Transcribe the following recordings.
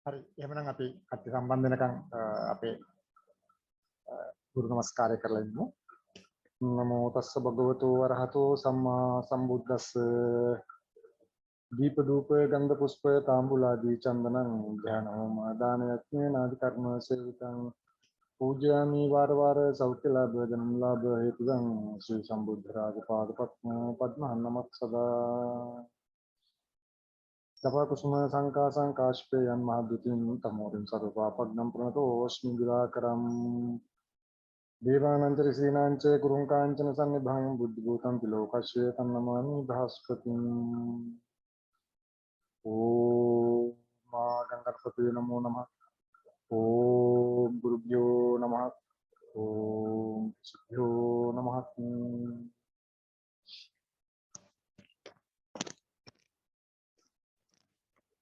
හරි එහෙනම් අපි කට්ටිය සම්බන්ධ වෙනකන් අපේ ගුරු නමස්කාරය කරලා ඉමු. නමෝ තස්ස භගවතු වරහතෝ සම්මා සම්බුද්දස්ස. දීප දූප ගන්ධ පුෂ්ප තාම්බුලාදී චන්දනං ධානෝම දානයත්නේ නාදි කර්ම සේවිතං පූජාමි වාර වාර සෞඛ්‍ය ලාභ ජනන ලාභ හේතුං ශ්‍රී සම්බුද්ධ රාජ පාද පද්ම නමක් සදා Japa kusuma sangka sangkashpe yan mahadutin tamorin sarvapagam pranato osmi dilakaram devanantari srinance gurun kanchana sannibham buddhibhutam tilokasye tannamani bhaspatim Om ma gangarpati namo namah Om gurubhyo namah Om subhyo namah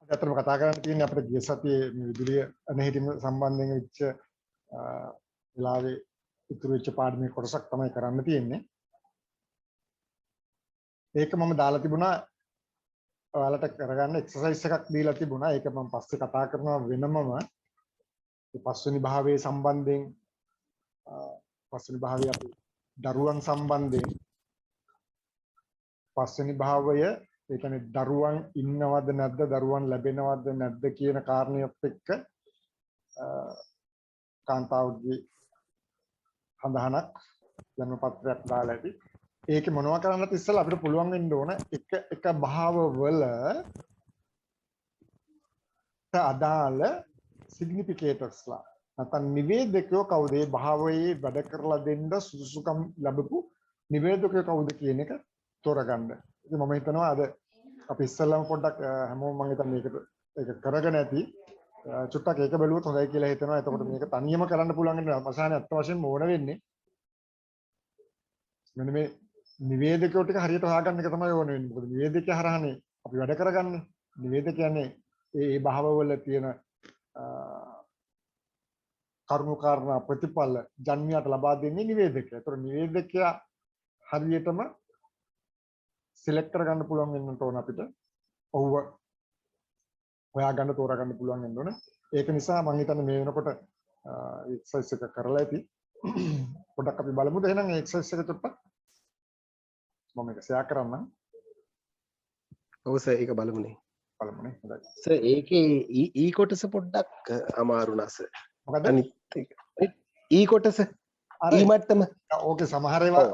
අතරම කතා කරන්න තියෙන්නේ අපිට ගිය සතියේ මේ විදුලිය නැහිටීම සම්බන්ධයෙන් වෙච්ච වෙලාවේ ඉතුරු වෙච්ච පාඩමේ කොටසක් තමයි කරන්න තියෙන්නේ. ඒක මම දාලා තිබුණා ඔයාලට කරගන්න එක්සර්සයිස් එකක් දීලා තිබුණා. ඒක මම පස්සේ කතා කරනවා වෙනමම. මේ පස්වෙනි භාවයේ සම්බන්ධයෙන් පස්වෙනි භාවයේ අපි දරුවන් සම්බන්ධයෙන් පස්වෙනි භාවය ඒ කියන්නේ දරුවන් ඉන්නවද නැද්ද දරුවන් ලැබෙනවද නැද්ද කියන කාරණියත් එක්ක කාන්තාවගේ හඳහනක් ජන්ම පත්‍රයක් දාලා ඇති. ඒකේ මොනවා කරන්නත් ඉස්සෙල්ලා අපිට පුළුවන් වෙන්න ඕන එක භාවවල අදාළ සිග්නිෆිකේටර්ස්ලා නැත්නම් නිවේදකයෝ කවුද ඒ භාවයේ වැඩ කරලා දෙන්න සුසුකම් ලැබපු නිවේදකයෝ කවුද කියන එක තෝරගන්න. ඉතින් මම හිතනවා අද අපි ඉස්සෙල්ලාම පොඩ්ඩක් හැමෝම මම හිතන්නේ ඒක කරගෙන ඇති. චුට්ටක් ඒක බැලුවොත් හොඳයි කියලා හිතනවා. එතකොට මේක තනියම කරන්න පුළුවන් වෙන අවසානයේ අත්ත වශයෙන්ම ඕන වෙන්නේ මෙන්න මේ නිවේදකයෝ ටික හරියට හොයාගන්න එක තමයි ඕන වෙන්නේ. මොකද නිවේදකය හරහානේ අපි වැඩ කරගන්නේ. නිවේදක කියන්නේ ඒ භාවවල තියෙන කරුණු කාරණා ප්‍රතිපල ජන්මියට ලබා දෙන්නේ නිවේදකයා. ඒතර නිවේදකයා හරියටම සිලෙක්ට් කරගන්න පුළුවන් වෙන්න ඕන අපිට. ඔව්ව හොයාගන්න තෝරාගන්න පුළුවන් වෙන්න ඕන. ඒක නිසා මම හිතන්නේ මේ වෙනකොට එක්සර්සයිස් එක කරලා ඇති. පොඩ්ඩක් අපි බලමුද එහෙනම් ඒ එක්සර්සයිස් එක චුට්ටක්. මම ඒක ෂෙයා කරන්නම්. ඔව් සර් ඒක බලමුනේ. බලමුනේ. හොඳයි. සර් ඒකේ ඊ කොටස පොඩ්ඩක් අමාරු නා සර්. මොකද? අනිත් ඊ කොටස ඊ මට්ටම. ඕකේ සමහර ඒවා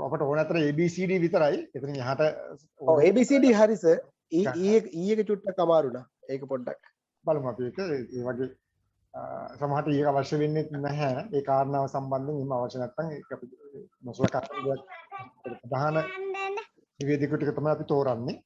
අපට ඕන අතර ABCD විතරයි. එතනින් එහාට ඔව් ABCD හරි සර්. ඊ එක චුට්ටක් අමාරු නා. ඒක පොඩ්ඩක් බලමු අපි ඒක ඒ වගේ සමහරට ඊක අවශ්‍ය වෙන්නේ නැහැ. ඒ කාරණාව සම්බන්ධයෙන් එහෙම අවශ්‍ය නැත්නම් ඒක අපි නොසලකා ප්‍රධාන නිවේදක ටික තමයි අපි තෝරන්නේ.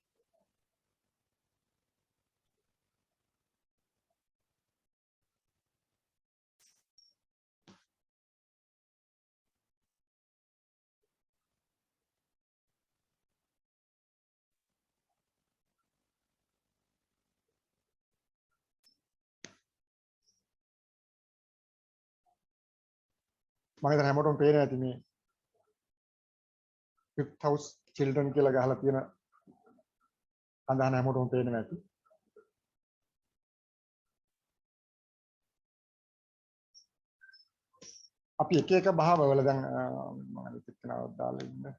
මම හිතන්නේ හැමෝටම පේනවා ඇති මේ fifth house children කියලා ගහලා තියෙන අඳහන හැමෝටම පේනවා ඇති. අපි එක භාවවල දැන් මම හිතනවා දාලා ඉන්න.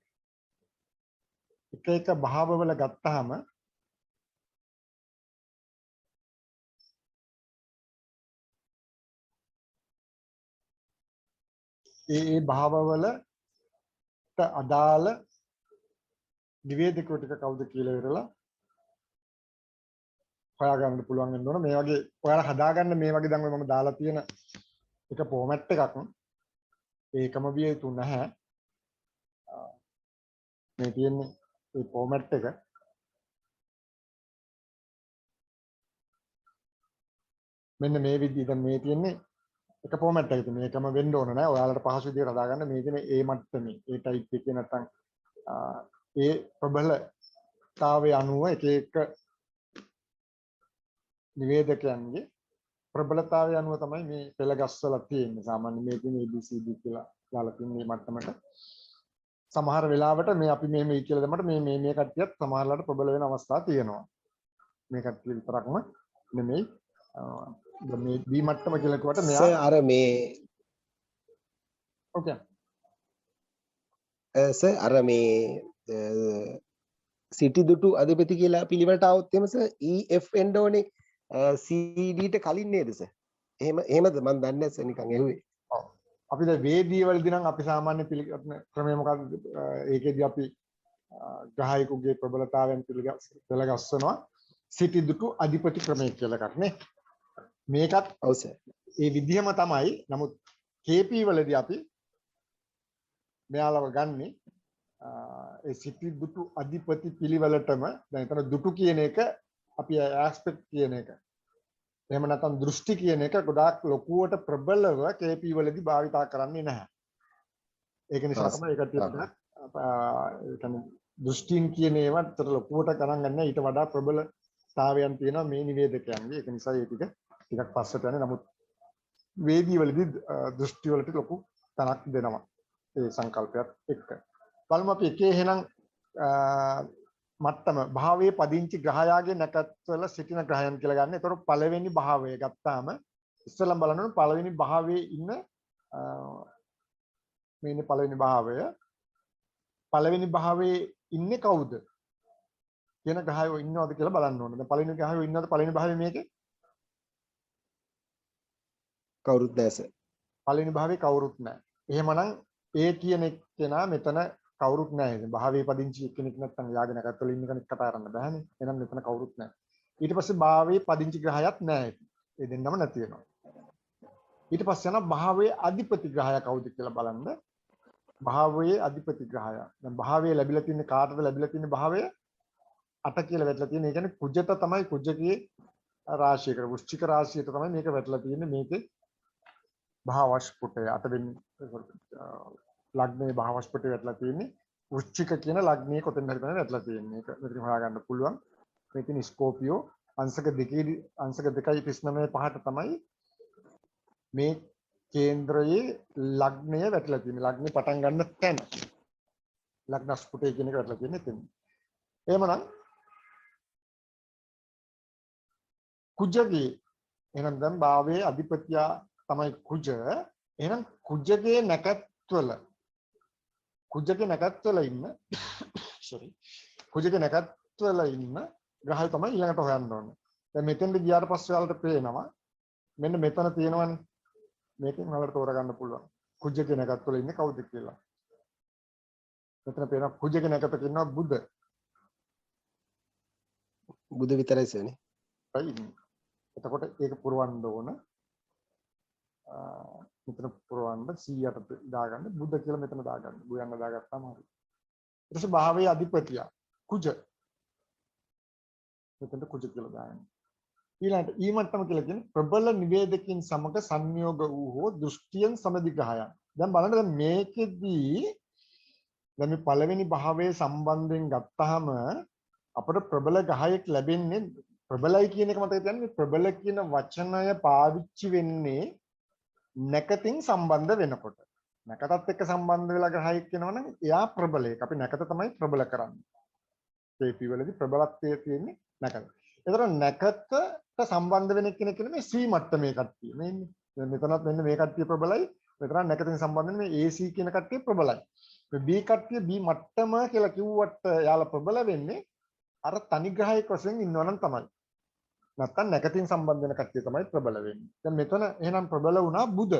එක එක භාවවල ගත්තාම ඒ භාවවලට අදාළ නිවේදකයෝ ටික කවුද කියලා ඉවරලා හොයාගන්න පුළුවන් වෙන්න ඕන. මේ වගේ ඔයාලා හදාගන්න මේ වගේ දැන් මම දාලා තියෙන එක ෆෝමැට් එකක් ඒකම විය යුතු නැහැ. මේ තියෙන්නේ ඒ ෆෝමැට් එක මෙන්න මේ විදිහට මේ තියෙන්නේ එක ෆෝමැට් එකක මේකම වෙන්න ඕන නෑ. ඔයාලට පහසු විදිහට හදාගන්න මේ තියෙන ඒ මට්ටමේ ඒ ටයිප් එකේ නැත්නම් ඒ ප්‍රබලතාවයේ අනුව එක එක නිවේදකයන්ගේ ප්‍රබලතාවය අනුව තමයි මේ පෙළ ගස්වලා තියෙන්නේ. සාමාන්‍ය මේ තියෙන ABCD කියලා දාලා තියෙන මේ මට්ටමට සමහර වෙලාවට මේ අපි මේ කියලා දැම්මට මේ කට්ටියත් සමහරලාට ප්‍රබල වෙන අවස්ථා තියෙනවා. මේ කට්ටිය විතරක්ම නෙමෙයි මේ B මට්ටම කියලා කිව්වට මෙයා අර මේ ඕකේ සර් අර මේ සිටි දුටු අධිපති කියලා පිළිවෙලට આવොත් එහෙම සර් EF එන්න ඕනේ CD ට කලින් නේද සර්? එහෙමද මම දන්නේ නැහැ සර් නිකන් ඇහුවේ. ඔව්. අපි දැන් වේදී වලදී නම් අපි සාමාන්‍ය පිළිගන්න ක්‍රමය මොකක්ද? ඒකෙදී අපි ග්‍රහයෙකුගේ ප්‍රබලතාවයන් පිළිගස්සනවා සිටි දුටු අධිපති ක්‍රමය කියලා එකක් නේ. මේකත් ඔව් සර්. ඒ විදිහම තමයි. නමුත් KP වලදී අපි මෙයාලව ගන්නේ ඒ සිටි දුටු අධිපති පිළිවෙලටම දැන් එතන දුටු කියන එක අපි ඇස්පෙක්ට් කියන එක එහෙම නැත්නම් දෘෂ්ටි කියන එක ගොඩාක් ලොකුවට ප්‍රබලව KP වලදී භාවිතා කරන්නේ නැහැ. ඒක නිසා තමයි ඒකට ඒ කියන්නේ දෘෂ්ටීන් කියන ඒවා අතර ලොකුවට ගණන් ගන්න ඊට වඩා ප්‍රබලතාවයන් තියෙනවා මේ නිවේදකයන්ගේ. ඒක නිසා ඒ ටිකක් පස්සට යන්නේ. නමුත් වේදී වලදී දෘෂ්ටි වලට ලොකු තනක් දෙනවා ඒ සංකල්පයත් එක්ක. බලමු අපි එකේ එහෙනම් මට්ටම භාවයේ පදිංචි ග්‍රහයාගේ නැකත්වල සිටින ග්‍රහයන් කියලා ගන්න. ඒතකොට පළවෙනි භාවය ගත්තාම ඉස්සෙල්ලම බලන්න ඕනේ පළවෙනි භාවයේ ඉන්න මේනේ පළවෙනි භාවය. පළවෙනි භාවයේ ඉන්නේ කවුද? කියන ග්‍රහයෝ ඉන්නවද කියලා බලන්න ඕනේ. දැන් පළවෙනි ග්‍රහයෝ ඉන්නවද පළවෙනි භාවයේ මේකේ? කවුරුත් නැහැ සර්. පළවෙනි භාවයේ කවුරුත් නැහැ. එහෙමනම් ඒ කියන එක්කෙනා මෙතන කවුරුත් නැහැ. භාවයේ පදිංචි කෙනෙක් නැත්නම් යාගෙන නැකත්වල ඉන්න කෙනෙක් කතා කරන්න බෑනේ. එහෙනම් මෙතන කවුරුත් නැහැ. ඊට පස්සේ භාවයේ පදිංචි ග්‍රහයක් නැහැ. ඒ දෙන්නම නැති වෙනවා. ඊට පස්සේ යනවා භාවයේ අධිපති ග්‍රහය කවුද කියලා බලන්න. භාවයේ අධිපති ග්‍රහය. දැන් භාවයේ ලැබිලා තියෙන කාටද ලැබිලා තියෙන භාවය 8 කියලා වැටලා තියෙන. ඒ කියන්නේ කුජත තමයි කුජකයේ රාශියකට වෘශ්චික රාශියට තමයි මේක වැටලා තියෙන්නේ. මේකේ භාවස්පුටය 8 වෙනි ලග්නයේ භාවස්පුටය වැටලා තියෙන්නේ. වෘශ්චික කියන ලග්නයේ කොතෙන්ද හරි තමයි වැටලා තියෙන්නේ. ඒක මෙතන හොයාගන්න පුළුවන්. මේකේ ස්කෝපියෝ අංශක 2.39.5ට තමයි මේ කේන්ද්‍රයේ ලග්නය වැටලා තියෙන්නේ. ලග්නේ පටන් ගන්න තැන. ලග්න ස්පුටය කියන එක වැටලා තියෙන්නේ එතන. එහෙමනම් කුජගේ එහෙනම් දැන් භාවයේ අධිපතියා තමයි කුජ. එහෙනම් කුජගේ නැකත්වල ඉන්න කුජගේ නැකත්වල ඉන්න ග්‍රහය තමයි ඊළඟට හොයන්න ඕනේ. දැන් මෙතෙන්ද ගියාට පස්සේ ඔයාලට පේනවා මෙන්න මෙතන තියෙනවනේ. මේකෙන් ඔයාලට තෝරගන්න පුළුවන් කුජගේ නැකත්වල ඉන්නේ කවුද කියලා. මෙතන පේනවා කුජගේ නැකතක ඉන්නවා බුධ. බුධ විතරයි සර්නේ. එතකොට ඒක පුරවන්න ඕන. මෙතන පුරවන්න 100ට දාගන්න බුද්ධ කියලා මෙතන දාගන්න. බුයන්න දාගත්තාම හරි. ඊට පස්සේ භාවයේ අධිපතිය කුජ. මෙතන කුජ කියලා දාගන්න. ඊළඟට ඊමට්ටම කියලා කියන්නේ ප්‍රබල නිවේදකින් සමග සංයෝග වූ හෝ දෘෂ්ටියෙන් සමදිග්‍රහයන්. දැන් බලන්න දැන් මේකෙදී දැන් මේ පළවෙනි භාවයේ සම්බන්ධයෙන් ගත්තාම අපිට ප්‍රබල ග්‍රහයක් ලැබෙන්නේ ප්‍රබලයි කියන එක මතක තියාගන්න. ප්‍රබල කියන වචනය පාවිච්චි වෙන්නේ නැකතින් සම්බන්ධ වෙනකොට. නැකතත් එක්ක සම්බන්ධ වෙලා ග්‍රහයක් වෙනවනම් එයා ප්‍රබලයක්. අපි නැකත තමයි ප්‍රබල කරන්නේ. KP වලදී ප්‍රබලත්වයේ තියෙන්නේ නැකත. ඒතර නැකතට සම්බන්ධ වෙන කෙනෙක් කියන්නේ මේ C මට්ටමේ කට්ටිය. මේ ඉන්නේ. මෙතනත් මෙන්න මේ කට්ටිය ප්‍රබලයි. මෙතන නැකතින් සම්බන්ධ වෙන මේ AC කියන කට්ටිය ප්‍රබලයි. B කට්ටිය B මට්ටම කියලා කිව්වට යාලා ප්‍රබල වෙන්නේ අර තනි ග්‍රහයක වශයෙන් ඉන්නවනම් තමයි. නැත්තම් නැකතින් සම්බන්ධ වෙන කට්ටිය තමයි ප්‍රබල වෙන්නේ. දැන් මෙතන එහෙනම් ප්‍රබල වුණා බුද.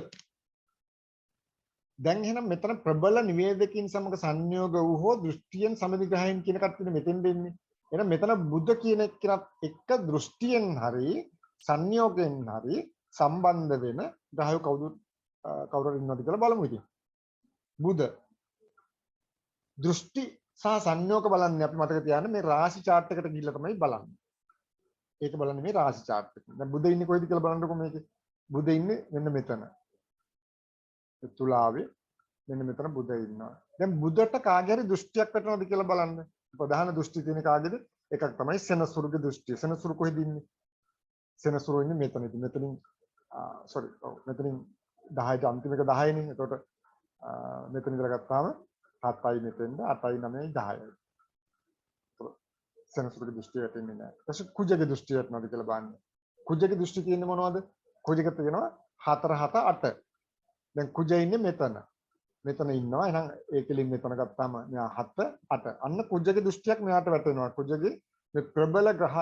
දැන් එහෙනම් මෙතන ප්‍රබල නිවේදකින් සමග සංයෝග වූ හෝ දෘෂ්ටියෙන් සමදිග්‍රහයෙන් කියන කට්ටිය මෙතෙන් දෙන්නේ. එහෙනම් මෙතන බුද්ධ කියන එක්කෙනත් එක්ක දෘෂ්ටියෙන් හරි සංයෝගයෙන් හරි සම්බන්ධ වෙන ග්‍රහය කවුරු ඉන්නවද කියලා බලමු ඉතින්. බුද දෘෂ්ටි සහ සංයෝග බලන්නේ අපි මතක තියාගන්න මේ රාශි chart එකට ගිහිල්ලා තමයි බලන්නේ. ඒක බලන්නේ මේ රාශි chart එක. දැන් බුද ඉන්නේ කොයිද කියලා බලන්නකො මේකේ. බුද ඉන්නේ මෙන්න මෙතන. තුලාවේ මෙන්න මෙතන බුද ඉන්නවා. දැන් බුදට කාගේ හරි දෘෂ්ටියක් වැටෙනවද කියලා බලන්න. ප්‍රධාන දෘෂ්ටි තියෙන කාගේද? එකක් තමයි සෙනසුරුගේ දෘෂ්ටිය. සෙනසුරු කොහෙද ඉන්නේ? සෙනසුරු ඉන්නේ මෙතනදී. මෙතනින් මෙතනින් 10ට අන්තිම එක 10 නේ. එතකොට මෙතන ඉඳලා ගත්තාම 7යි මෙතෙන්ද 8යි 9යි 10යි. සෙනසුරුගේ දෘෂ්ටිය වැටෙන්නේ නැහැ. ඊට කුජගේ දෘෂ්ටිය වැටෙනවද කියලා බලන්න. කුජගේ දෘෂ්ටි කියන්නේ මොනවද? කුජක තියෙනවා 4 7 8. දැන් කුජ ඉන්නේ මෙතන. මෙතන ඉන්නවා. එහෙනම් ඒකලින් මෙතන ගත්තාම මෙයා 7 8. අන්න කුජගේ දෘෂ්ටියක් මෙයාට වැටෙනවා. කුජගේ මේ ප්‍රබල ග්‍රහ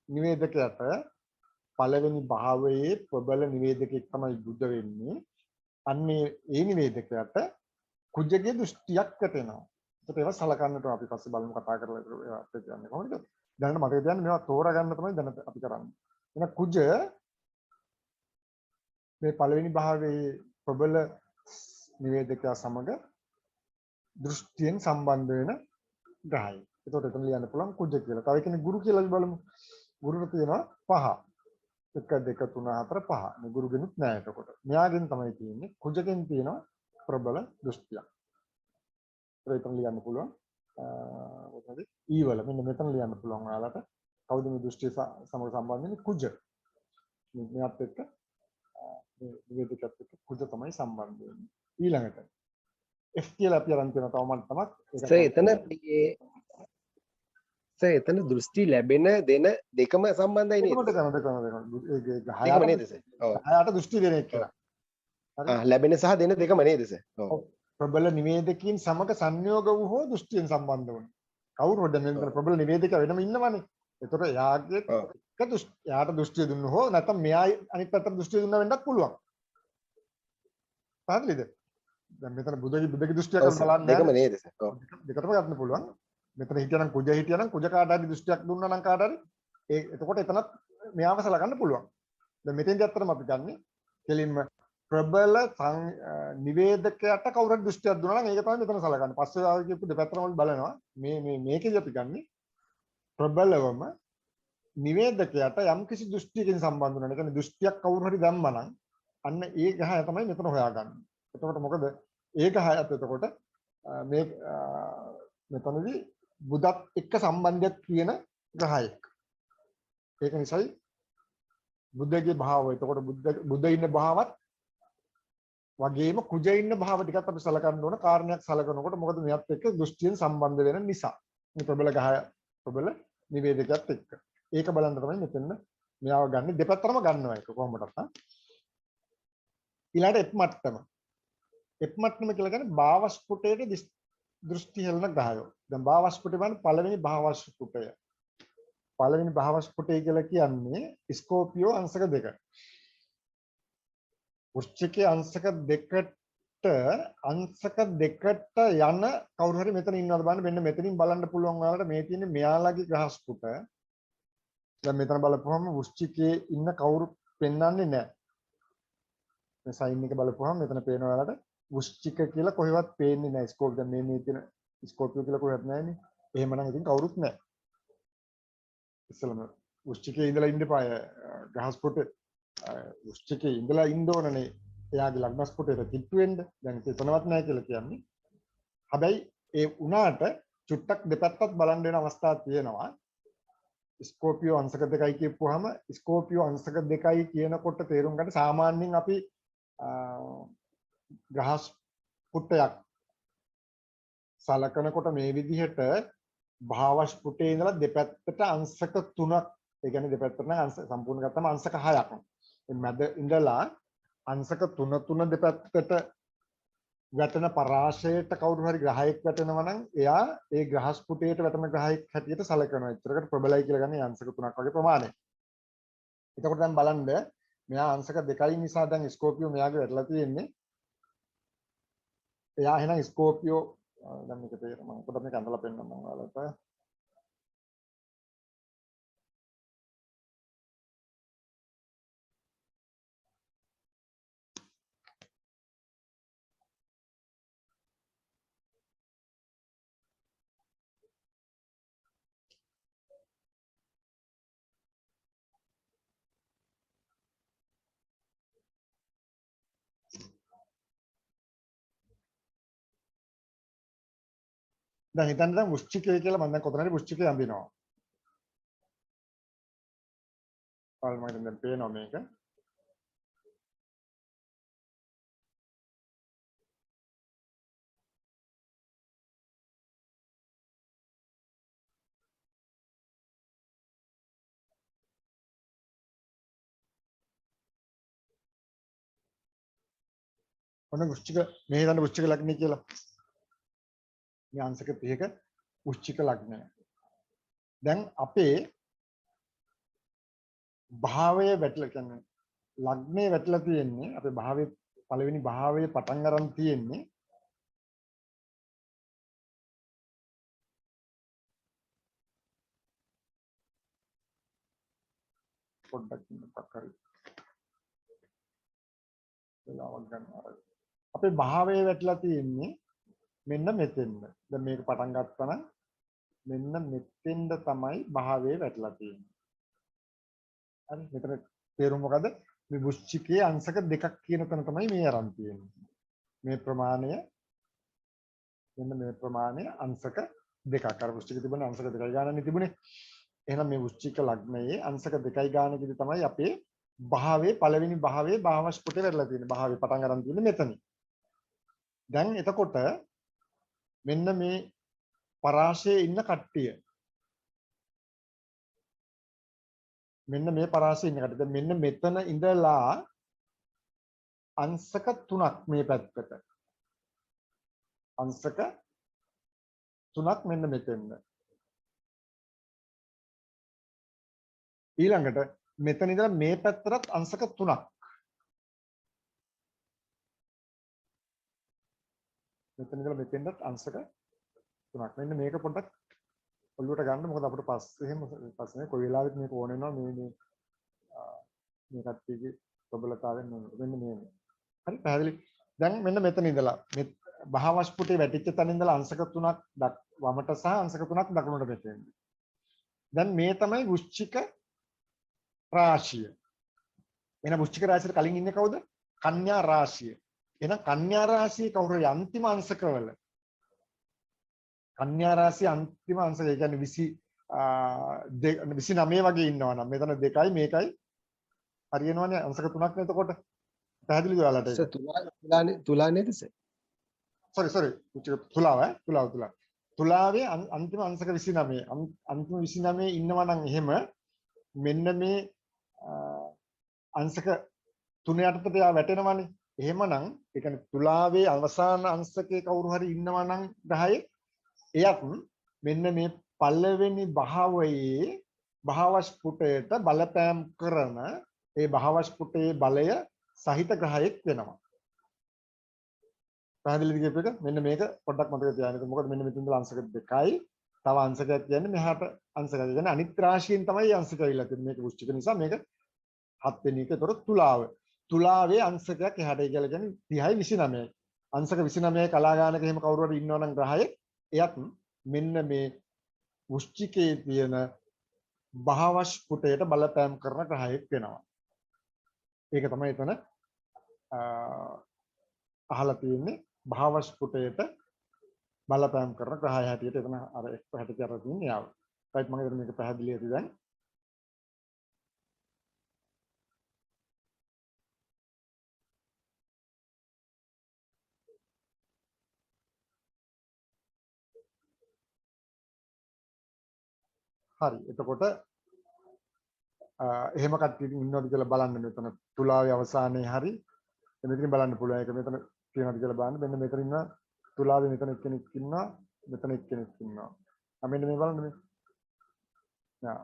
නිවේදකයට පළවෙනි භාවයේ ප්‍රබල නිවේදකෙක් තමයි බුද්ධ වෙන්නේ. අන්නේ ඒ නිවේදකයට කුජගේ දෘෂ්ටියක් වැටෙනවා. ඒකට ඒවා සලකන්නට අපි පස්සේ බලමු කතා කරලා ඒවත් කියන්නේ කොහොමද? දැනට මතක තියාගන්න මේවා තෝරාගන්න තමයි දැන් අපි කරන්නේ. එහෙනම් කුජ මේ පළවෙනි භාවයේ ප්‍රබල නිවේදකයා සමග දෘෂ්ටියෙන් සම්බන්ධ වෙන ග්‍රහයි. ඒකට එතන ලියන්න පුළුවන් කුජ කියලා. තව කෙනෙක් ගුරු කියලා බලමු. ගුරුට තියෙනවා 5. 1 2 3 4 5. මේ ගුරුගෙනුත් නෑ එතකොට. මෙයාගෙන් තමයි තියෙන්නේ. කුජගෙන් තියෙනවා ප්‍රබල දෘෂ්ටියක්. ඒකෙන් ලියන්න පුළුවන්. මොකද ඊවල මෙන්න මෙතන ලියන්න පුළුවන් ඔයාලට. කවුද මේ දෘෂ්ටිය සමග සම්බන්ධ වෙන්නේ? කුජ. මෙයාත් එක්ක නිවේදකත් එක්ක කුජ තමයි සම්බන්ධ වෙන්නේ. ඊළඟට F කියලා අපි අරන් තියෙන තව මට්ටමක්. එතන දෘෂ්ටි ලැබෙන දෙන දෙකම සම්බන්ධයි නේද? දෙකම නේද සර්? ඔව්. 6ට දෘෂ්ටි දෙන එක කියලා. ලැබෙන සහ දෙන දෙකම නේද සර්? ඔව්. ප්‍රබල නිවේදකයන් සමග සංයෝග වූ හෝ දෘෂ්ටියෙන් සම්බන්ධ වුණ. කවුරුද මෙතන ප්‍රබල නිවේදක වෙනම ඉන්නවනේ. ඒතකොට යාගේ යාට දෘෂ්ටිය දුන්න හෝ නැත්නම් මෙයා අනිත් පැත්තට දෘෂ්ටිය දුන්නා වෙන්නත් පුළුවන්. පැහැදිලිද? දැන් මෙතන බුදගේ දෘෂ්ටියක් බලන්න දෙකම නේද සර්? ඔව්. දෙකටම ගන්න පුළුවන්. මෙතන හිටියනම් කුජ හිටියනම් කුජ කාට හරි දෘෂ්ටියක් දුන්නා නම් කාට හරි ඒ එතකොට එතනත් මෙයාව සලකන්න පුළුවන්. දැන් මෙතෙන්දී අත්‍තරම අපි ගන්නේ කෙලින්ම ප්‍රබල නිවේදකයට කවුරු හරි දෘෂ්ටියක් දුන්නා නම් ඒක තමයි මෙතන සලකන්නේ. පස්සේ ආව කියපු දෙපැත්තම බලනවා. මේකේදී අපි ගන්නේ ප්‍රබලවම නිවේදකයට යම් කිසි දෘෂ්ටියකින් සම්බන්ධ වෙනවා. ඒ කියන්නේ දෘෂ්ටියක් කවුරු හරි දැම්මා නම් අන්න ඒ ගහය තමයි මෙතන හොයාගන්නේ. එතකොට මොකද ඒ ගහයත් එතකොට මේ මෙතනදී බුදත් එක්ක සම්බන්ධයක් තියෙන ග්‍රහයක්. ඒක නිසායි බුද්ධගේ භාවය. එතකොට බුද්ධ ඉන්න භාවත් වගේම කුජ ඉන්න භාව ටිකත් අපි සලකන්න ඕන කාරණයක් සලකනකොට මොකද මෙයත් එක්ක දෘෂ්ටියෙන් සම්බන්ධ වෙන නිසා. මේ ප්‍රබල ගහය ප්‍රබල නිවේදකයත් එක්ක. ඒක බලන්න තමයි මෙතන මෙයාව ගන්න දෙපැත්තම ගන්නවා ඒක කොහොමදත්. ඊළඟට එප් මට්ටම. එප් මට්ටම කියලා කියන්නේ භාවස්පුටයේ දෘෂ්ටි හෙළන ග්‍රහය. දැන් භාවස්පුටය කියන්නේ පළවෙනි භාවස්පුටය. පළවෙනි භාවස්පුටය කියලා කියන්නේ ස්කෝපියෝ අංශක 2. වෘශ්චිකයේ අංශක 2ට යන කවුරු හරි මෙතන ඉන්නවද බලන්න. මෙන්න මෙතනින් බලන්න පුළුවන් ඔයාලට මේ තියෙන්නේ මෙයාලගේ ග්‍රහස්පුට. දැන් මෙතන බලපුවම වෘශ්චිකයේ ඉන්න කවුරු පෙන්වන්නේ නැහැ. මේ සයින් එක බලපුවම මෙතන පේනවා ඔයාලට වෘශ්චික කියලා කොහෙවත් පේන්නේ නැහැ. ස්කෝප් දැන් මේ තියෙන ස්කෝපියෝ කියලා කොහෙවත් නැහැනේ. එහෙමනම් ඉතින් කවුරුත් නැහැ. ඉස්සලම වෘශ්චිකයේ ඉඳලා ඉන්න පාය ග්‍රහස්පුට වෘශ්චිකයේ ඉඳලා ඉන්න ඕනනේ. එයාගේ ලග්නස්පුටේට කිට්ටු වෙන්න. දැන් එතනවත් නැහැ කියලා කියන්නේ. හැබැයි ඒ උනාට චුට්ටක් දෙපැත්තත් බලන්න වෙන අවස්ථා තියෙනවා. ස්කෝපියෝ අංශක 2යි කියපුවාම ස්කෝපියෝ අංශක 2යි කියනකොට තේරුම් ගන්න සාමාන්‍යයෙන් අපි ග්‍රහස්පුටයක් සලකනකොට මේ විදිහට භාවස්පුටේ ඉඳලා දෙපැත්තට අංශක 3ක් ඒ කියන්නේ දෙපැත්තට නම් අංශ සම්පූර්ණ ගත්තම අංශක 6ක්. මේ මැද ඉඳලා අංශක 3 දෙපැත්තට වැටෙන පරාශයට කවුරු හරි ග්‍රහයෙක් වැටෙනවා නම් එයා ඒ ග්‍රහස්පුටයට වැටෙන ග්‍රහයෙක් හැටියට සැලකනවා. ඒතරකට ප්‍රබලයි කියලා ගන්නේ අංශක 3ක් වගේ ප්‍රමාණයක්. එතකොට දැන් බලන්න මෙයා අංශක 2යි නිසා දැන් ස්කෝපියෝ මෙයාගේ වැටලා තියෙන්නේ. එයා එහෙනම් ස්කෝපියෝ දැන් මේක තේරෙනවා. මම පොඩ්ඩක් මේක අඳලා පෙන්නන්නම් ඔයාලට. දැන් හිතන්න දැන් වෘශ්චිකය කියලා මම දැන් කොතනද වෘශ්චිකය අඳිනවා. ඔයාලා මම දැන් පේනවා මේක. ඔන්න වෘශ්චික මේ හිතන්න වෘශ්චික ලග්නය කියලා. මේ අංශක 30ක වෘශ්චික ලග්නය. දැන් අපේ භාවය වැටලා කියන්නේ ලග්නේ වැටලා තියෙන්නේ අපේ භාවයේ පළවෙනි භාවයේ පටන් ගන්න තියෙන්නේ පොඩ්ඩක් ඉන්නකක් හරි වෙලාවක් ගන්නවා. අපේ භාවයේ වැටලා තියෙන්නේ මෙන්න මෙතෙන්ද. දැන් මේක පටන් ගත්තා නම් මෙන්න මෙතෙන්ද තමයි භාවයේ වැටලා තියෙන්නේ. හරි මෙතන තේරුම මොකද? මේ වෘශ්චිකයේ අංශක දෙකක් කියන තැන තමයි මේ අරන් තියෙන්නේ. මේ ප්‍රමාණය මෙන්න මේ ප්‍රමාණය අංශක දෙකක්. අර වෘශ්චික තිබුණේ අංශක දෙකයි ගානනේ තිබුණේ. එහෙනම් මේ වෘශ්චික ලග්නයේ අංශක දෙකයි ගානකදී තමයි අපේ භාවයේ පළවෙනි භාවයේ භාවස්පුටේ වැටලා තියෙන්නේ. භාවයේ පටන් ගන්න තියෙන්නේ මෙතන. දැන් එතකොට මෙන්න මේ පරාශයේ ඉන්න කට්ටිය මෙන්න මේ පරාශයේ ඉන්න කට්ටිය දැන් මෙන්න මෙතන ඉඳලා අංශක 3ක් මේ පැත්තට අංශක 3ක් මෙන්න මෙතෙන්ද ඊළඟට මෙතන ඉඳලා මේ පැත්තට අංශක 3ක් මෙතන ඉඳලා මෙතෙන්ට අංශක 3ක් මෙන්න මේක පොඩ්ඩක් ඔළුවට ගන්න මොකද අපිට පස්සේ එහෙම පස්සේ කොයි වෙලාවෙත් මේක ඕන වෙනවා මේ කට්ටියගේ ප්‍රබලතාවයෙන් මෙන්න මේ හරි පැහැදිලි දැන් මෙන්න මෙතන ඉඳලා මේ භාවස්පුටේ වැටිච්ච තැන ඉඳලා අංශක 3ක් වමට සහ අංශක 3ක් දකුණට මෙතෙන් දැන් මේ තමයි වෘශ්චික රාශිය එහෙනම් වෘශ්චික රාශියට කලින් ඉන්නේ කවුද කන්‍යා රාශිය එහෙනම් කන්‍යා රාශියේ කවුරුයි අන්තිම අංශකවල කන්‍යා රාශිය අන්තිම අංශක ඒ කියන්නේ 29 වගේ ඉන්නවා නම් මෙතන 2යි මේකයි හරියනවනේ අංශක 3ක් නේ එතකොට පැහැදිලිද ඔයාලට ඒක තුලා නේද සර් සෝරි තුලාවේ අන්තිම අංශක 29 අන්තිම 29 ඉන්නවා නම් එහෙම මෙන්න මේ අංශක 3 යටතට යා වැටෙනවනේ එහෙමනම් ඒ කියන්නේ තුලාවේ අවසාන අංශකයේ කවුරු හරි ඉන්නවා නම් 10 එයත් මෙන්න මේ පළවෙනි භාවයේ භාවස්පුටයට බලපෑම් කරන ඒ භාවස්පුටයේ බලය සහිත ග්‍රහයෙක් වෙනවා. පැහැදිලිද කියප එක? මෙන්න මේක පොඩ්ඩක් මතක තියාගන්න. මොකද මෙන්න මෙතන ඉඳලා අංශක 2යි තව අංශකයක් කියන්නේ මෙහාට අංශකයක්. කියන්නේ අනිත් රාශියෙන් තමයි අංශක වෙලා තියෙන්නේ. මේක වෘශ්චික නිසා මේක 7 වෙනි එක. ඒතර තුලාව. තුලාවේ අංශකයක් එහාට කියලා කියන්නේ 30යි 29යි. අංශක 29යි කලාගානක එහෙම කවුරු හරි ඉන්නවා නම් ග්‍රහයෙක් එයත් මෙන්න මේ වෘශ්චිකයේ තියෙන භාවස්පුටයට බලපෑම් කරන ග්‍රහයෙක් වෙනවා. ඒක තමයි එතන අහලා තියෙන්නේ භාවස්පුටයට බලපෑම් කරන ග්‍රහය හැටියට එතන අර එක්ක හැටියට අර තියෙන්නේ යාව. රයිට් මම හිතන්නේ මේක පැහැදිලි ඇති දැන්. හරි. එතකොට එහෙම කට්ටිය ඉන්නවද කියලා බලන්න මෙතන තුලාවේ අවසානයේ හරි මෙතනින් බලන්න පුළුවන්. ඒක මෙතන තියෙනවද කියලා බලන්න. මෙන්න මෙතන ඉන්න තුලාවේ මෙතන එක්කෙනෙක් ඉන්නවා. මෙතන එක්කෙනෙක් ඉන්නවා. මෙන්න මේ බලන්න මේ.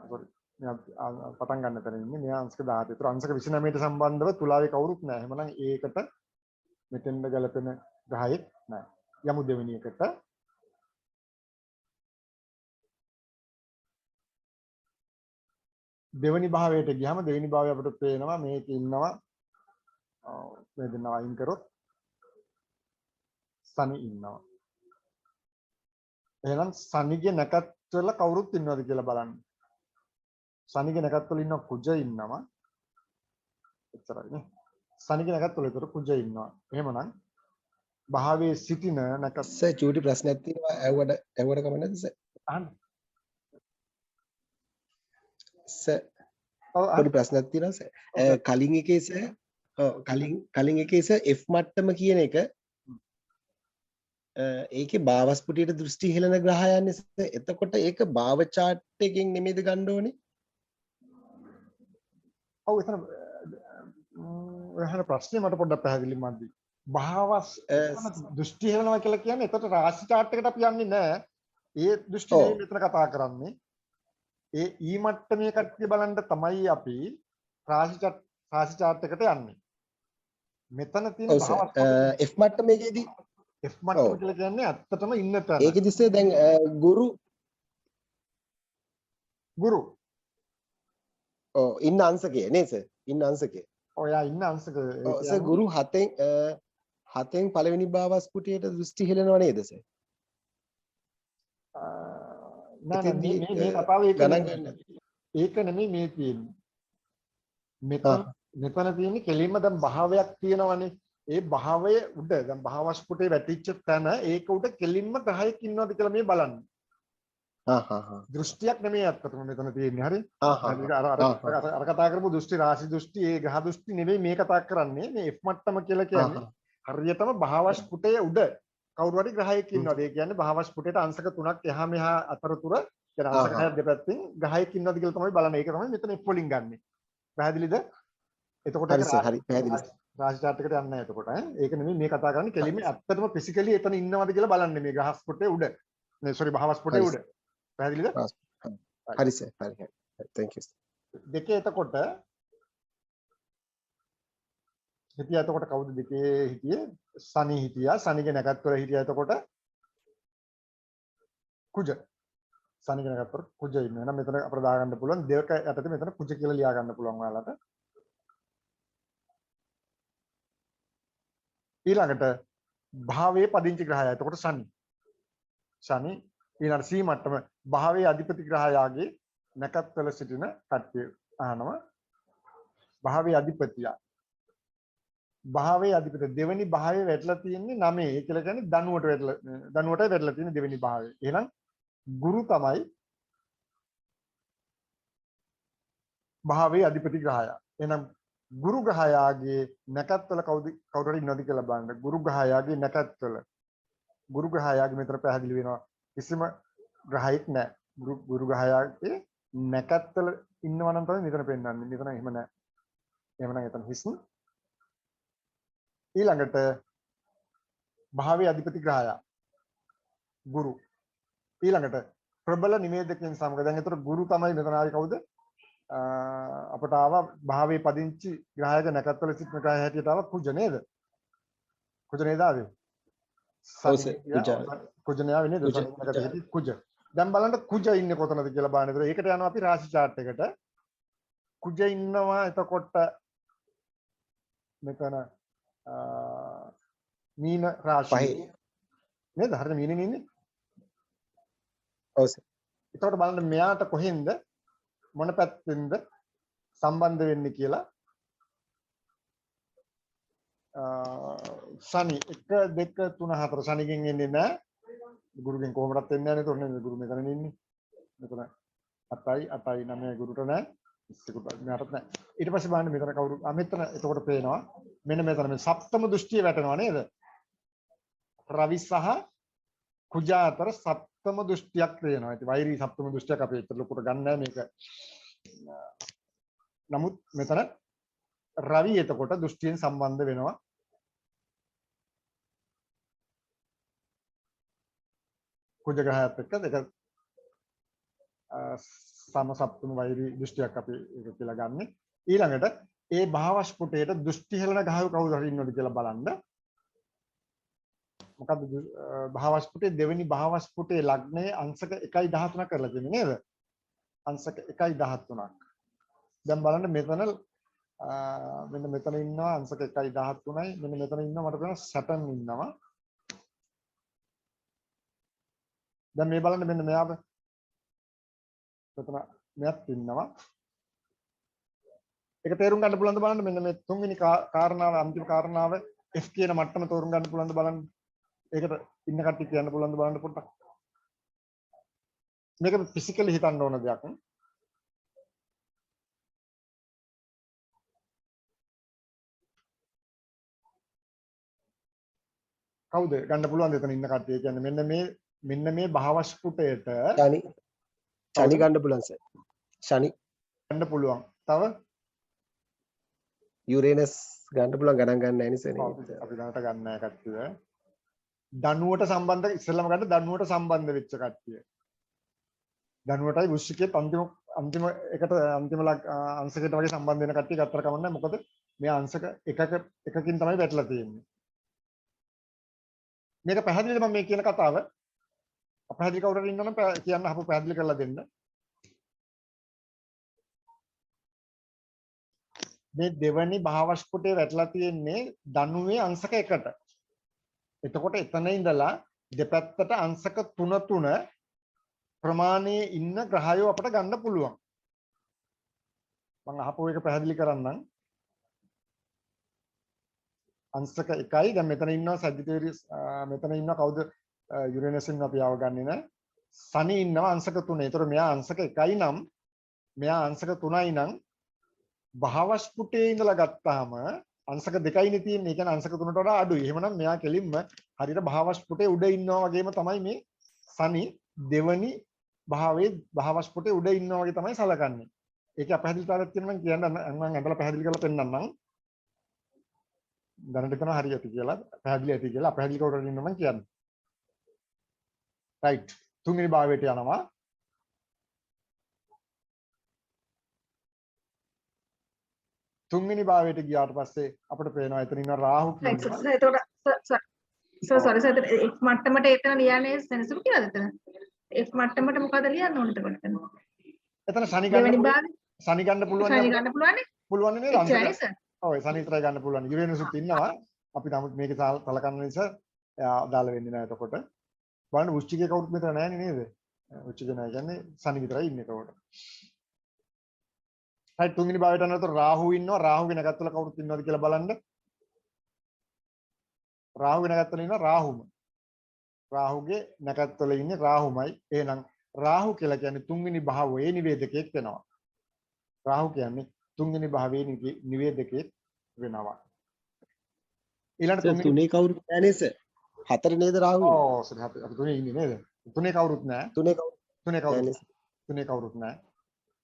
sorry. පටන් ගන්න තැන ඉන්නේ. මෙයා අංශක 17. ඒතර අංශක 29ට සම්බන්ධව තුලාවේ කවුරුත් නැහැ. එහෙමනම් ඒකට මෙතෙන්ද ගැලපෙන ගහයෙක් නැහැ. යමු දෙවෙනි එකට. දෙවෙනි භාවයට ගියාම දෙවෙනි භාවය අපිට පේනවා මේක ඉන්නවා මේ දෙන්නා අයින් කරොත් සනි ඉන්නවා. එහෙනම් සනිගේ නැකත් වල කවුරුත් ඉන්නවද කියලා බලන්න. සනිගේ නැකත් වල ඉන්න කුජ ඉන්නවා. එච්චරයි නේ. සනිගේ නැකත් වල ඒතර කුජ ඉන්නවා. එහෙමනම් භාවයේ සිටින නැකත් සර් චූටි ප්‍රශ්නයක් තියෙනවා ඇහුවට කම නැද්ද සර්? අහන්න. සර් පොඩි ප්‍රශ්නයක් තියෙනවා සර්. කලින් එකේ සර් කලින් එකේ සර් F මට්ටම කියන එක ඒකේ භාවස්පුටියට දෘෂ්ටි හෙළන ග්‍රහයන්නේ සර්. එතකොට ඒක භාව chart එකෙන් නෙමෙයිද ගන්න ඕනේ? ඔව් එතන ප්‍රශ්නේ මට පොඩ්ඩක් පැහැදිලි මන්දි. භාවස් දෘෂ්ටි හෙළනවා කියලා කියන්නේ එතකොට රාශි chart එකට අපි යන්නේ නැහැ. ඒ දෘෂ්ටි නෙමෙයි මෙතන කතා කරන්නේ. ඒ ඊ මට්ටමේ කට්ටිය බලන්න තමයි අපි රාශි chart එකට යන්නේ. මෙතන තියෙන භාවස් F මට්ටමේදී F මට්ටම කියලා කියන්නේ ඇත්තටම ඉන්න තැන. ඒකෙදි සර් දැන් ගුරු ඉන්න අංශකය නේද සර්? ඉන්න අංශකය. ඔයා ඉන්න අංශක සර් ගුරු 7න් පළවෙනි භාවස්පුටියට දෘෂ්ටි හෙළනවා නේද සර්? නෑ මේ කතාව ඒක නෙමෙයි මේ තියෙන්නේ. මෙතන තියෙන්නේ කෙලින්ම දැන් භාවයක් තියෙනවනේ. ඒ භාවය උඩ දැන් භාවස්පුටේ වැටිච්ච තැන ඒක උඩ කෙලින්ම ගහයක් ඉන්නවද කියලා මේ බලන්න. දෘෂ්ටියක් නෙමෙයි අත්තටම මෙතන තියෙන්නේ. හරි? අර කතා කරපු දෘෂ්ටි රාශි දෘෂ්ටි ඒ ගහ දෘෂ්ටි නෙමෙයි මේ කතා කරන්නේ. මේ F මට්ටම කියලා කියන්නේ හරියටම භාවස්පුටේ උඩ කවුරු හරි ග්‍රහයෙක් ඉන්නවද? ඒ කියන්නේ භාවස්පුටේට අංශක 3ක් එහා මෙහා අතරතුර කියන අංශක 6ක් දෙපැත්තෙන් ගහයෙක් ඉන්නවද කියලා තමයි බලන්නේ. ඒක තමයි මෙතන F වලින් ගන්නෙ. පැහැදිලිද? එතකොට ඒක හරි පැහැදිලි. රාශි chart එකට යන්නේ නැහැ එතකොට ඒක නෙමෙයි මේ කතා කරන්නේ කෙලින්ම ඇත්තටම ෆිසිකලි එතන ඉන්නවද කියලා බලන්නේ මේ ගහස්පොටේ උඩ නේ සෝරි භාවස්පොටේ උඩ පැහැදිලිද හරි සර් හරි thank you දෙකේ එතකොට හිටියා එතකොට කවුද දෙකේ හිටියේ සනි හිටියා සනිගේ නැගත්වල හිටියා එතකොට කුජ සනිගේ නැගත්වල කුජ ඉන්න එහෙනම් මෙතන අපිට දාගන්න පුළුවන් දෙක යටතේ මෙතන කුජ කියලා ලියා ගන්න පුළුවන් ඔයාලට ඊළඟට භාවයේ පදිංචි ග්‍රහය. එතකොට ශනි. ශනි ඊළඟ සී මට්ටම භාවයේ අධිපති ග්‍රහයාගේ නැකත්වල සිටින කට්ටිය අහනවා. භාවයේ අධිපතිය. භාවයේ අධිපති දෙවෙනි භාවයේ වැටලා තියෙන්නේ 9. ඒ කියලා කියන්නේ ධනුවට වැටලා තියෙන දෙවෙනි භාවය. එහෙනම් ගුරු තමයි භාවයේ අධිපති ග්‍රහයා. එහෙනම් ගුරු ග්‍රහයාගේ නැකත්වල කවුරු හරි ඉන්නවද කියලා බලන්න. ගුරු ග්‍රහයාගේ නැකත්වල ගුරු ග්‍රහයාගේ මෙතන පැහැදිලි වෙනවා කිසිම ග්‍රහයෙක් නැහැ. ගුරු ග්‍රහයාගේ නැකත්වල ඉන්නවා නම් තමයි මෙතන පෙන්වන්නේ. මෙතන එහෙම නැහැ. එහෙමනම් එතන හිස්. ඊළඟට භාවයේ අධිපති ග්‍රහයා ගුරු. ඊළඟට ප්‍රබල නිවේදකයන් සමග දැන් එතකොට ගුරු තමයි මෙතන ආවේ කවුද? අපට ආවා භාවයේ පදිංචි ග්‍රහයක නැකත්වල සිටින ග්‍රහය හැටියට ආවා කුජ නේද? කුජ නේද ආවේ? කුජ නේ නේද? කුජ. දැන් බලන්න කුජ ඉන්නේ කොතනද කියලා බලන්න. ඒකට යනවා අපි රාශි chart එකට. කුජ ඉන්නවා එතකොට මෙතන මීන රාශිය නේද? හරිද මීනෙන් ඉන්නේ? ඔව් සර්. එතකොට බලන්න මෙයාට කොහෙන්ද මොන පැත්තෙන්ද සම්බන්ධ වෙන්නේ කියලා ශනි 1 2 3 4 ශනිගෙන් එන්නේ නැහැ ගුරුගෙන් කොහොමදත් එන්නේ නැහැ නේද? ඔන්න ගුරු මෙතන ඉන්නේ. මෙතන 8යි 9 ගුරුට නැහැ. ඉස්සෙකුට මෙයාටත් නැහැ. ඊට පස්සේ බලන්න මෙතන කවුරු මෙතන එතකොට පේනවා මෙන්න මෙතන මේ සප්තම දෘෂ්ටිය වැටෙනවා නේද? රවි සහ කුජා අතර සප්තම දෘෂ්ටියක් තියෙනවා. ඉතින් වෛරී සප්තම දෘෂ්ටියක් අපි ඒතර ලොකුට ගන්න නැහැ මේක. නමුත් මෙතන රවි එතකොට දෘෂ්ටියෙන් සම්බන්ධ වෙනවා කුජ ග්‍රහයත් එක්ක දෙක සමසප්තම වෛරී දෘෂ්ටියක් අපි ඒක කියලා ගන්නෙ. ඊළඟට ඒ භාවස්පුටයට දෘෂ්ටි හෙළන ග්‍රහය කවුද හරි ඉන්නවද කියලා බලන්න. මොකද්ද භාවස්පුටේ දෙවෙනි භාවස්පුටේ ලග්නයේ අංශක 1.13 කරලා තියෙන්නේ නේද? අංශක 1.13ක්. දැන් බලන්න මෙතන මෙන්න මෙතන ඉන්නවා අංශක 1.13යි. මෙන්න මෙතන ඉන්නවා මට පේනවා සැටර්න් ඉන්නවා. දැන් මේ බලන්න මෙන්න මෙයාව මෙතන මෙයක් ඉන්නවා. ඒක තේරුම් ගන්න පුළුවන්ද බලන්න මෙන්න මේ තුන්වෙනි කාරණාව අන්තිම කාරණාව F කියන මට්ටම තේරුම් ගන්න පුළුවන්ද බලන්න. ඒකට ඉන්න කට්ටිය කියන්න පුළුවන්ද බලන්න පොඩ්ඩක්. මේක ෆිසිකලි හිතන්න ඕන දෙයක්. කවුද ගන්න පුළුවන්ද එතන ඉන්න කට්ටිය කියන්නේ මෙන්න මේ භාවස්පුටයට ශනි ගන්න පුළුවන් සර්. ශනි ගන්න පුළුවන්. තව යුරේනස් ගන්න පුළුවන් ගණන් ගන්න නැහැ නේ අපි දැනට ගන්න නැහැ කට්ටිය. දනුවට සම්බන්ධ ඉස්සෙල්ලම ගන්න දනුවට සම්බන්ධ වෙච්ච කට්ටිය. දනුවටයි වෘශ්චිකයේ අන්තිම එකට අන්තිම අංශකයට වගේ සම්බන්ධ වෙන කට්ටිය ගත්තර කමන්නේ. මොකද මේ අංශක එකකින් තමයි වැටලා තියෙන්නේ. මේක පැහැදිලිද මම මේ කියන කතාව? අපහැදිලි කවුරු හරි ඉන්නවනම් කියන්න අපු පැහැදිලි කරලා දෙන්න. මේ දෙවනි භාවස්පුටේ වැටලා තියෙන්නේ ධනුවේ අංශක 1ට. එතකොට එතන ඉඳලා දෙපැත්තට අංශක 3 ප්‍රමාණයේ ඉන්න ග්‍රහයෝ අපට ගන්න පුළුවන්. මම අහපුව එක පැහැදිලි කරන්නම්. අංශක 1යි දැන් මෙතන ඉන්නවා සැජිටේරියස් මෙතන ඉන්නවා කවුද යුරේනස් ඉන්නවා අපි ආව ගන්නෙ නෑ. සනි ඉන්නවා අංශක 3. ඒතර මෙයා අංශක 1යි නම් මෙයා අංශක 3යි නම් භාවස්පුටේ ඉඳලා ගත්තාම අංශක 2යිනේ තියෙන්නේ. ඒ කියන්නේ අංශක 3ට වඩා අඩුයි. එහෙමනම් මෙයා කෙලින්ම හරියට භාවස්පුටේ උඩ ඉන්නවා වගේම තමයි මේ සනි දෙවනි භාවයේ භාවස්පුටේ උඩ ඉන්නවා වගේ තමයි සලකන්නේ. ඒක අපහැදිලිතාවයක් තියෙනවා මම කියන්න මම ඇඳලා පැහැදිලි කරලා පෙන්නන්නම්. දැනට කරන හරියට කියලා පැහැදිලි ඇති කියලා අපහැදිලි කවුරුහරි ඉන්නවා මම කියන්නේ. රයිට්. තුන්වෙනි භාවයට යනවා. තුන්වෙනි භාවයට ගියාට පස්සේ අපිට පේනවා එතන ඉන්න රාහු කියනවා. එතකොට සෝරි සර් F මට්ටමට එතන ලියන්නේ සෙනසුරු කියලාද එතන? F මට්ටමට මොකද ලියන්න ඕනද එතන? එතන ශනි ගන්න පුළුවන්. ශනි ගන්න පුළුවන්. පුළුවන් නේද? එච්චරයි සර්. ඔව් ශනි විතරයි ගන්න පුළුවන්. යුරේනසුත් ඉන්නවා. අපි නමුත් මේකේ සලකන්න නිසා එයා අදාළ වෙන්නේ නැහැ එතකොට. බලන්න වෘශ්චිකේ කවුරුත් මෙතන නැහැ නේද? වෘශ්චික නැහැ කියන්නේ ශනි විතරයි ඉන්නේ එතකොට. හරි තුන්වෙනි භාවයට යනකොට රාහු ඉන්නවා. රාහුගේ නැගත්වල කවුරුත් ඉන්නවද කියලා බලන්න. රාහුගේ නැගත්වල ඉන්න රාහුම. රාහුගේ නැගත්වල ඉන්නේ රාහුමයි. එහෙනම් රාහු කියලා කියන්නේ තුන්වෙනි භාවයේ නිවේදකයෙක් වෙනවා. රාහු කියන්නේ තුන්වෙනි භාවයේ නිවේදකයෙක් වෙනවා. ඊළඟ තුනේ කවුරුත් නැහැ නේද සර්? හතර නේද රාහු? ඔව් සර් අපි තුනේ ඉන්නේ නේද? තුනේ කවුරුත් නැහැ. තුනේ කවුරුත් නැහැ.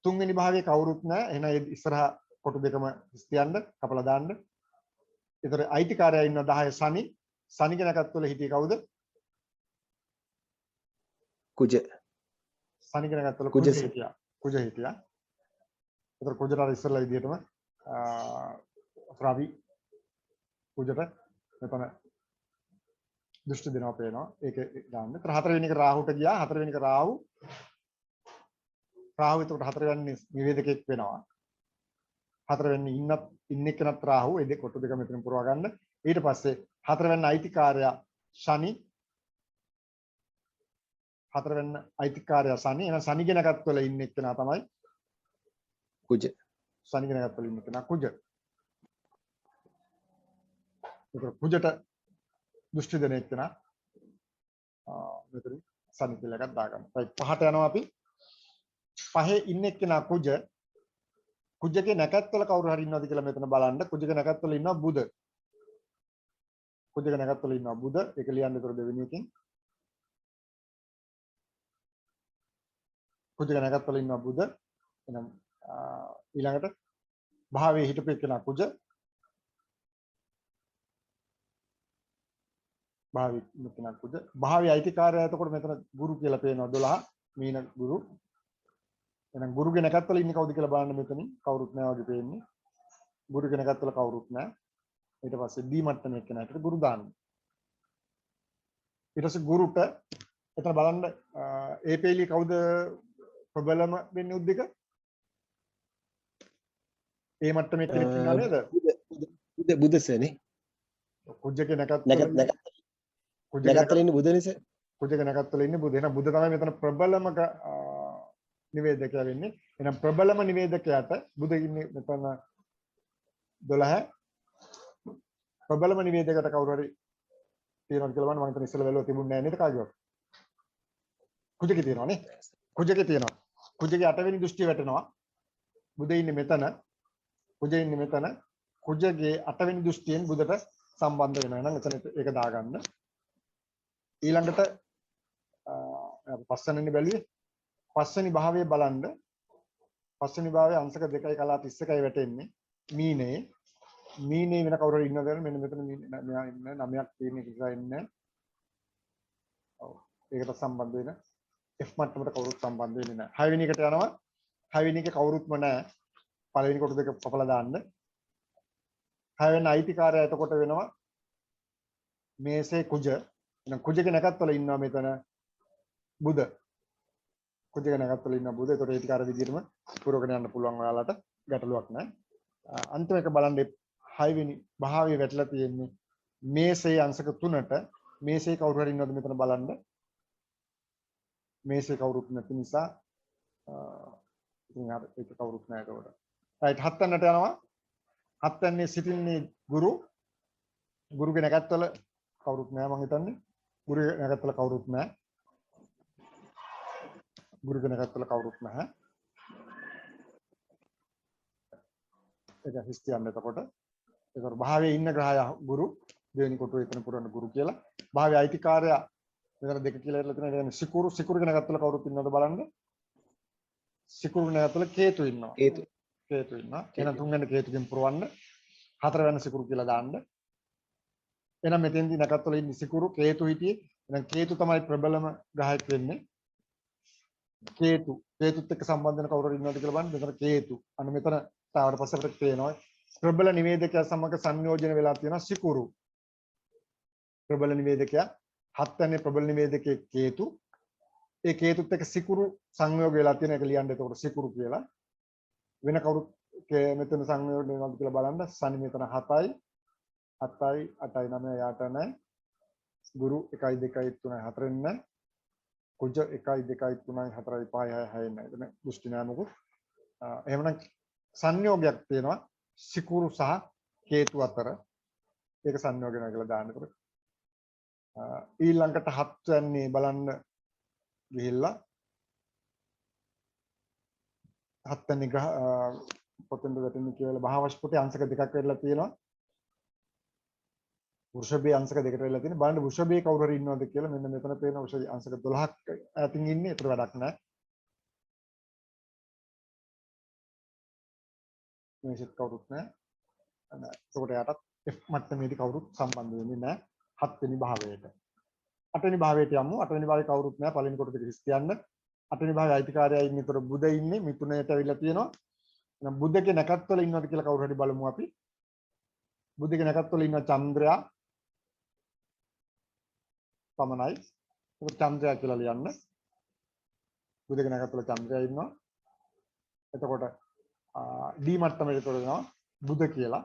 තුන්වෙනි භාවයේ කවුරුත් නැහැ. එහෙනම් ඒ ඉස්සරහා කොටු දෙකම තියන්න කපලා දාන්න. ඒතර අයිතිකාරයා ඉන්න 10 සනි. සනිගේ නැකත්වල හිටියේ කවුද? කුජ. සනිගේ නැකත්වල කුජ හිටියා. කුජ හිටියා. ඒතර කුජට අර ඉස්සරලා විදියටම රවි කුජට මෙතන දෘෂ්ටි දෙනවා පේනවා. ඒක දාන්න. ඒතර හතරවෙනි එක රාහුට ගියා. හතරවෙනි එක රාහු එතකොට හතරවෙනි නිවේදකෙක් වෙනවා. හතරවෙනි ඉන්නේ කෙනත් රාහු ඒ දෙක කොටු දෙක මෙතන පුරවා ගන්න. ඊට පස්සේ හතරවෙනි අයිතිකාරයා ශනි. හතරවෙනි අයිතිකාරයා ශනි. එහෙනම් ශනි ගෙනගත්වල ඉන්නේ කෙනා තමයි කුජ. ශනි ගෙනගත්වල ඉන්නේ කෙනා කුජ. ඒක කුජට දෘෂ්ටි දෙන එක්කෙනා මෙතන ශනි කියලා එකක් දාගන්න. right පහට යනවා අපි. පහේ ඉන්න එක්කෙනා කුජ. කුජගේ නැකත්වල කවුරු හරි ඉන්නවද කියලා මෙතන බලන්න. කුජගේ නැකත්වල ඉන්නවා බුධ. කුජගේ නැකත්වල ඉන්නවා බුධ. ඒක ලියන්න උතර දෙවෙනි එකෙන්. කුජගේ නැකත්වල ඉන්නවා බුධ. එහෙනම් ඊළඟට භාවයේ හිටපු එක්කෙනා කුජ. භාවි මෙතන කුජ භාවි අයිතිකාරය එතකොට මෙතන ගුරු කියලා පේනවා 12 මීන ගුරු එහෙනම් ගුරුගේ නැකත්වල ඉන්නේ කවුද කියලා බලන්න මෙතනින් කවුරුත් නැහැ වගේ පේන්නේ ගුරුගේ නැකත්වල කවුරුත් නැහැ ඊට පස්සේ දී මට්ටමේ එක්කෙනාට ගුරු දාන්න ඊට පස්සේ ගුරුට එතන බලන්න ඒ පේලිය කවුද ප්‍රබලම වෙන්නේ උද්දක ඒ මට්ටමේ කෙනෙක් ඉන්නා නේද බුදසනේ කුජගේ නැකත් නැකත්තල ඉන්නේ බුදනේ සර් කුජගේ නැකත්වල ඉන්නේ බුද එහෙනම් බුද තමයි මෙතන ප්‍රබලම නිවේදකයා වෙන්නේ එහෙනම් ප්‍රබලම නිවේදකයාට බුද ඉන්නේ මෙතන 12 ප්‍රබලම නිවේදකයට කවුරු හරි තියෙනවද කියලා බලන්න මම හිතන්නේ ඉස්සෙල්ලා වැළුවා තිබුණේ නැහැ නේද කාගේවත් කුජගේ තියෙනවා නේ කුජගේ තියෙනවා කුජගේ 8 වෙනි දෘෂ්ටිය වැටෙනවා බුද ඉන්නේ මෙතන කුජ ඉන්නේ මෙතන කුජගේ 8 වෙනි දෘෂ්ටියෙන් බුදට සම්බන්ධ වෙනවා එහෙනම් එතන ඒක දාගන්න ඊළඟට පස්වෙනි බැලුවේ පස්වෙනි භාවයේ බලන්න පස්වෙනි භාවයේ අංශක 2යි කලා 31යි වැටෙන්නේ මීනේ වෙන කවුරු හරි ඉන්නවද මෙන්න මෙතන මෙයා ඉන්න 9ක් තියෙන එක නිසා ඉන්නේ ඔව් ඒකට සම්බන්ධ වෙන F මට්ටමට කවුරුත් සම්බන්ධ වෙන්නේ නැහැ 6 වෙනි එකට යනවා 6 වෙනි එකේ කවුරුත්ම නැහැ පළවෙනි කොට දෙක කපලා දාන්න 6 වෙනි අයිතිකාරය එතකොට වෙනවා මේසේ කුජ එහෙනම් කුජගේ නැකත්වල ඉන්නවා මෙතන බුද කුජගේ නැකත්වල ඉන්න බුද ඒතකොට අයිතිකාර විදිහටම පුරවගෙන යන්න පුළුවන් ඔයාලට ගැටලුවක් නැහැ අන්තිම එක බලන්න 6 වෙනි භාවයේ වැටලා තියෙන්නේ මේසේ අංශක 3ට මේසේ කවුරු හරි ඉන්නවද මෙතන බලන්න මේසේ කවුරුත් නැති නිසා ඉතින් අර ඒක කවුරුත් නැහැ ඒකට රයිට් 7 වෙනිට යනවා 7 වෙනි සිටින්නේ ගුරුගේ නැකත්වල කවුරුත් නැහැ මම හිතන්නේ ගුරුගේ නැකත්වල කවුරුත් නැහැ ගුරුගේ නැකත්වල කවුරුත් නැහැ ඒක හිස්තියන්න එතකොට ඒතර භාවයේ ඉන්න ග්‍රහය ගුරු දෙවෙනි කොටුවේ එතන පුරන ගුරු කියලා භාවයේ අයිතිකාරය මෙතන දෙක කියලා ඉරලා තියෙනවා ඒ කියන්නේ සිකුරුගේ නැකත්වල කවුරුත් ඉන්නවද බලන්න සිකුරුගේ නැකත්වල කේතු ඉන්නවා කේතු ඉන්නවා එහෙනම් තුන්වෙනි කේතුකින් පුරවන්න හතරවෙනි සිකුරු කියලා දාන්න එහෙනම් මෙතෙන්දී නැකත්වල ඉන්නේ සිකුරු කේතු හිටියේ එහෙනම් කේතු තමයි ප්‍රබලම ග්‍රහයක් වෙන්නේ කේතුත් එක්ක සම්බන්ධ වෙන කවුරු හරි ඉන්නවද කියලා බලන්න මෙතන කේතු අන්න මෙතන තාවට පස්සේ අපිට පේනවා ප්‍රබල නිවේදකයා සමග සංයෝජන වෙලා තියෙනවා සිකුරු ප්‍රබල නිවේදකයා 7 වෙනි ප්‍රබල නිවේදකයේ කේතු ඒ කේතුත් එක්ක සිකුරු සංයෝග වෙලා තියෙන එක ලියන්න එතකොට සිකුරු කියලා වෙන කවුරුත් මෙතන සංයෝජන වෙනවද කියලා බලන්න සනි මෙතන 7යි 7යි 8යි 9යි 8 නැහැ ගුරු 1යි 2යි 3යි 4යි නැහැ කුජ 1යි 2යි 3යි 4යි 5යි 6යි නැහැ එතන දෘෂ්ටි නැහැ මොකද එහෙමනම් සංයෝගයක් තියෙනවා සිකුරු සහ කේතු අතර ඒක සංයෝග වෙනවා කියලා දාන්න එතකොට ඊළඟට 7 වෙනි බලන්න ගිහිල්ලා 7 වෙනි ග්‍රහ පොතෙන්ද වැටෙන්නේ කියලා භාවස්පුටේ අංශක දෙකක් වෙලා තියෙනවා වෘෂභයේ අංශක දෙකට වෙලා තියෙන බලන්න වෘෂභයේ කවුරු හරි ඉන්නවද කියලා මෙන්න මෙතන පේන වෘෂභයේ අංශක 12ක් අතින් ඉන්නේ ඒතර වැඩක් නැහැ මේකත් කවුරුත් නැහැ ඒකට යටත් F මට්ටමේදී කවුරුත් සම්බන්ධ වෙන්නේ නැහැ 7 වෙනි භාවයට 8 වෙනි භාවයට යමු 8 වෙනි භාවයේ කවුරුත් නැහැ පළවෙනි කොට දෙක හිස් කියන්න 8 වෙනි භාවයේ අයිතිකාරයයි ඉන්නේ ඒතර බුද ඉන්නේ මිතුනයට අවිලා තියෙනවා එහෙනම් බුදගේ නැකත්වල ඉන්නවද කියලා කවුරු හරි බලමු අපි බුදගේ නැකත්වල ඉන්න චන්ද්‍රයා පමණයි ඒක චන්ද්‍රයා කියලා ලියන්න බුදගේ නැකත්වල චන්ද්‍රයා ඉන්නවා එතකොට ඩී මට්ටමේ තෝරනවා බුද කියලා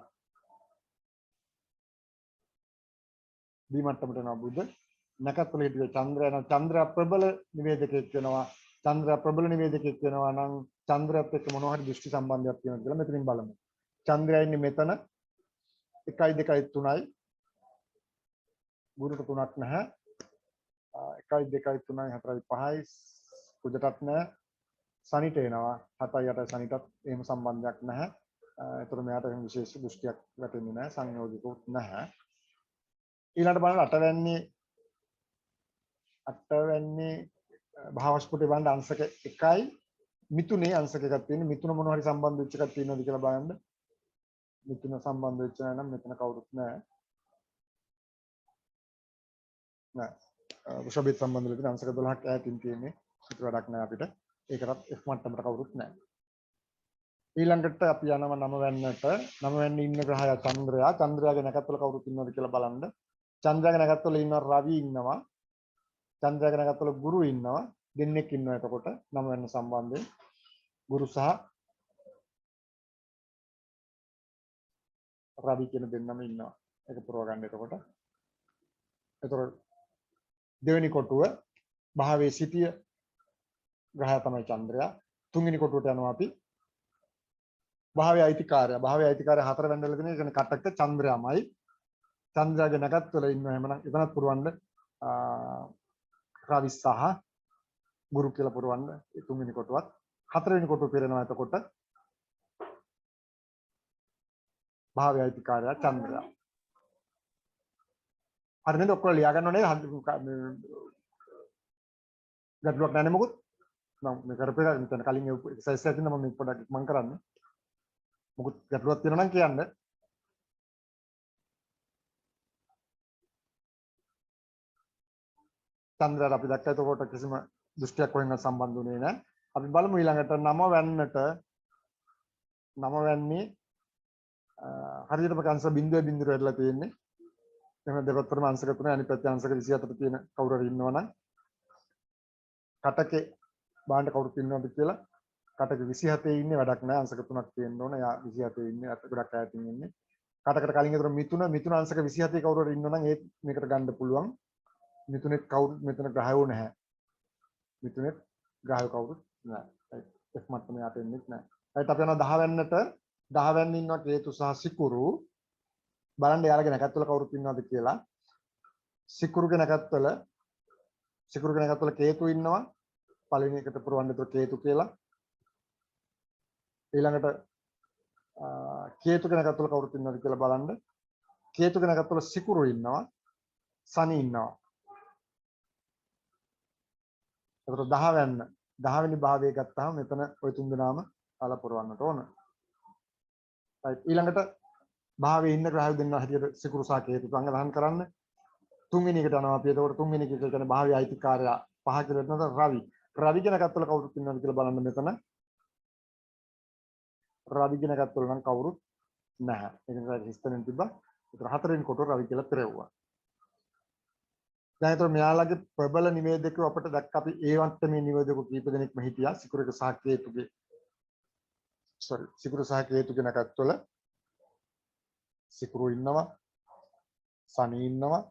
ඩී මට්ටමට යනවා බුද නැකත්වල හිටිය චන්ද්‍රයා නම් චන්ද්‍රයා ප්‍රබල නිවේදකයෙක් වෙනවා චන්ද්‍රයා ප්‍රබල නිවේදකයෙක් වෙනවා නම් චන්ද්‍රයාත් එක්ක මොනවා හරි දෘෂ්ටි සම්බන්ධයක් තියෙනවා කියලා මෙතනින් බලමු චන්ද්‍රයා ඉන්නේ මෙතන 1යි 2යි 3යි ගුරුට 3ක් නැහැ 1යි 2යි 3යි 4යි 5යි කුජටත් නැහැ සනිට එනවා 7යි 8යි සනිටත් එහෙම සම්බන්ධයක් නැහැ ඒතර මෙයාට එහෙම විශේෂ දෘෂ්ටියක් වැටෙන්නේ නැහැ සංයෝජිකුත් නැහැ ඊළඟට බලන්න 8 වෙනි භාවස්පුටේ බලන්න අංශක 1යි මිතුනේ අංශක එකක් තියෙන මිතුන මොනවා හරි සම්බන්ධ වෙච්ච එකක් තියෙනවද කියලා බලන්න මිතුන සම්බන්ධ වෙච්ච නැහැ නම් මෙතන කවුරුත් නැහැ නෑ. වෘෂභිත් සම්බන්ධ වෙලා තියෙන අංශක 12ක් ඈතින් තියෙන්නේ. ඒක වැඩක් නෑ අපිට. ඒකටත් F මට්ටමට කවුරුත් නෑ. ඊළඟට අපි යනවා 9 වෙන්නට. 9 වෙන්න ඉන්න ග්‍රහය චන්ද්‍රයා. චන්ද්‍රයාගේ නැකත්වල කවුරුත් ඉන්නවද කියලා බලන්න. චන්ද්‍රයාගේ නැකත්වල ඉන්නවා රවි ඉන්නවා. චන්ද්‍රයාගේ නැකත්වල ගුරු ඉන්නවා. දෙන්නෙක් ඉන්නවා එතකොට 9 වෙන්න සම්බන්ධයෙන්. ගුරු සහ රවි කියන දෙන්නම ඉන්නවා. ඒක පුරව ගන්න එතකොට. එතකොට දෙවෙනි කොටුව භාවයේ සිටිය ග්‍රහය තමයි චන්ද්‍රයා. තුන්වෙනි කොටුවට යනවා අපි. භාවයේ අයිතිකාරය. භාවයේ අයිතිකාරය 4 වෙනිදල තියෙන ඒ කියන්නේ කටක චන්ද්‍රයාමයි. චන්ද්‍රයාගේ නැකත්වල ඉන්නවා එහෙමනම් එතනත් පුරවන්න රවි සහ ගුරු කියලා පුරවන්න ඒ තුන්වෙනි කොටුවත්. හතරවෙනි කොටුව පෙරෙනවා එතකොට භාවයේ අයිතිකාරය චන්ද්‍රයා. හරි නේද? ඔක්කොම ලියා ගන්න ඕනේ. ගැටලුවක් නැහැ මොකුත්. මම මේ කරපේක මෙතන කලින් එක්සර්සයිස් එකක් තියෙනවා මම පොඩ්ඩක් මම කරන්නේ. මොකුත් ගැටලුවක් තියෙනවා නම් කියන්න. චන්ද්‍රයාට අපි දැක්ක එතකොට කිසිම දෘෂ්ටියක් කොහෙන්වත් සම්බන්ධ වුණේ නැහැ. අපි බලමු ඊළඟට 9 වෙන්නට 9 වෙන්නේ හරියටම කංශ බිඳුවේ බිඳුර වෙලා තියෙන්නේ. එහෙනම් දෙපැත්තටම අංශක 3 අනිත් පැත්තේ අංශක 27 තියෙන කවුරු හරි ඉන්නවනම් කටකේ බාණ්ඩ කවුරුත් ඉන්නවද කියලා කටක 27 ඉන්නේ වැඩක් නැහැ අංශක 3ක් තියෙන්න ඕන. එයා 27 ඉන්නේ අත ගොඩක් ඈතින් ඉන්නේ. කටකට කලින් ඒතර මිතුන අංශක 27 කවුරු හරි ඉන්නවනම් ඒත් මේකට ගන්න පුළුවන්. මිතුනෙත් කවුරු මෙතන ග්‍රහයෝ නැහැ. මිතුනෙත් ග්‍රහයෝ කවුරුත් නැහැ. F මට්ටමේ යට එන්නේ නැහැ. ඒත් අපි යනවා 10 වෙන්නට 10 වෙන්න ඉන්නවා කේතු සහ සිකුරු. බලන්න යාළගේ නැකත්වල කවුරුත් ඉන්නවද කියලා. සිකුරුගේ නැකත්වල කේතු ඉන්නවා. පළවෙනි එකට පුරවන්න ඒතර කේතු කියලා. ඊළඟට කේතුගේ නැකත්වල කවුරුත් ඉන්නවද කියලා බලන්න. කේතුගේ නැකත්වල සිකුරු ඉන්නවා. සනි ඉන්නවා. ඒතර 10 වෙන්න 10 වෙනි භාවය ගත්තාම මෙතන ওই තුන් දෙනාම අලා පුරවන්නට ඕන. right ඊළඟට භාවයේ ඉන්න ග්‍රහයෝ දෙන්න හැටියට සිකුරු සහ කේතු සංග්‍රහණ කරන්න. තුන්වෙනි එකට යනවා අපි. ඒතකොට තුන්වෙනි එක කියන්නේ භාවයේ අයිතිකාරය 5 කියලා වෙනවා රවි. රවි කියන කත්වල කවුරුත් ඉන්නවද කියලා බලන්න මෙතන. රවි කියන කත්වල නම් කවුරුත් නැහැ. ඒක නිසා හිස්තනෙන් තිබ්බා. ඒතර හතරවෙනි කොටුව රවි කියලා පෙරෙව්වා. දැන් ඒතර මෙයාලගේ ප්‍රබල නිවේදකව අපිට දැක්ක අපි ඒ වන්ටමේ නිවේදක කීප දෙනෙක්ම හිටියා. සිකුරුගේ සහ කේතුගේ සිකුරු සහ කේතුගේ නැකත්වල සිකුරු ඉන්නවා, සනි ඉන්නවා,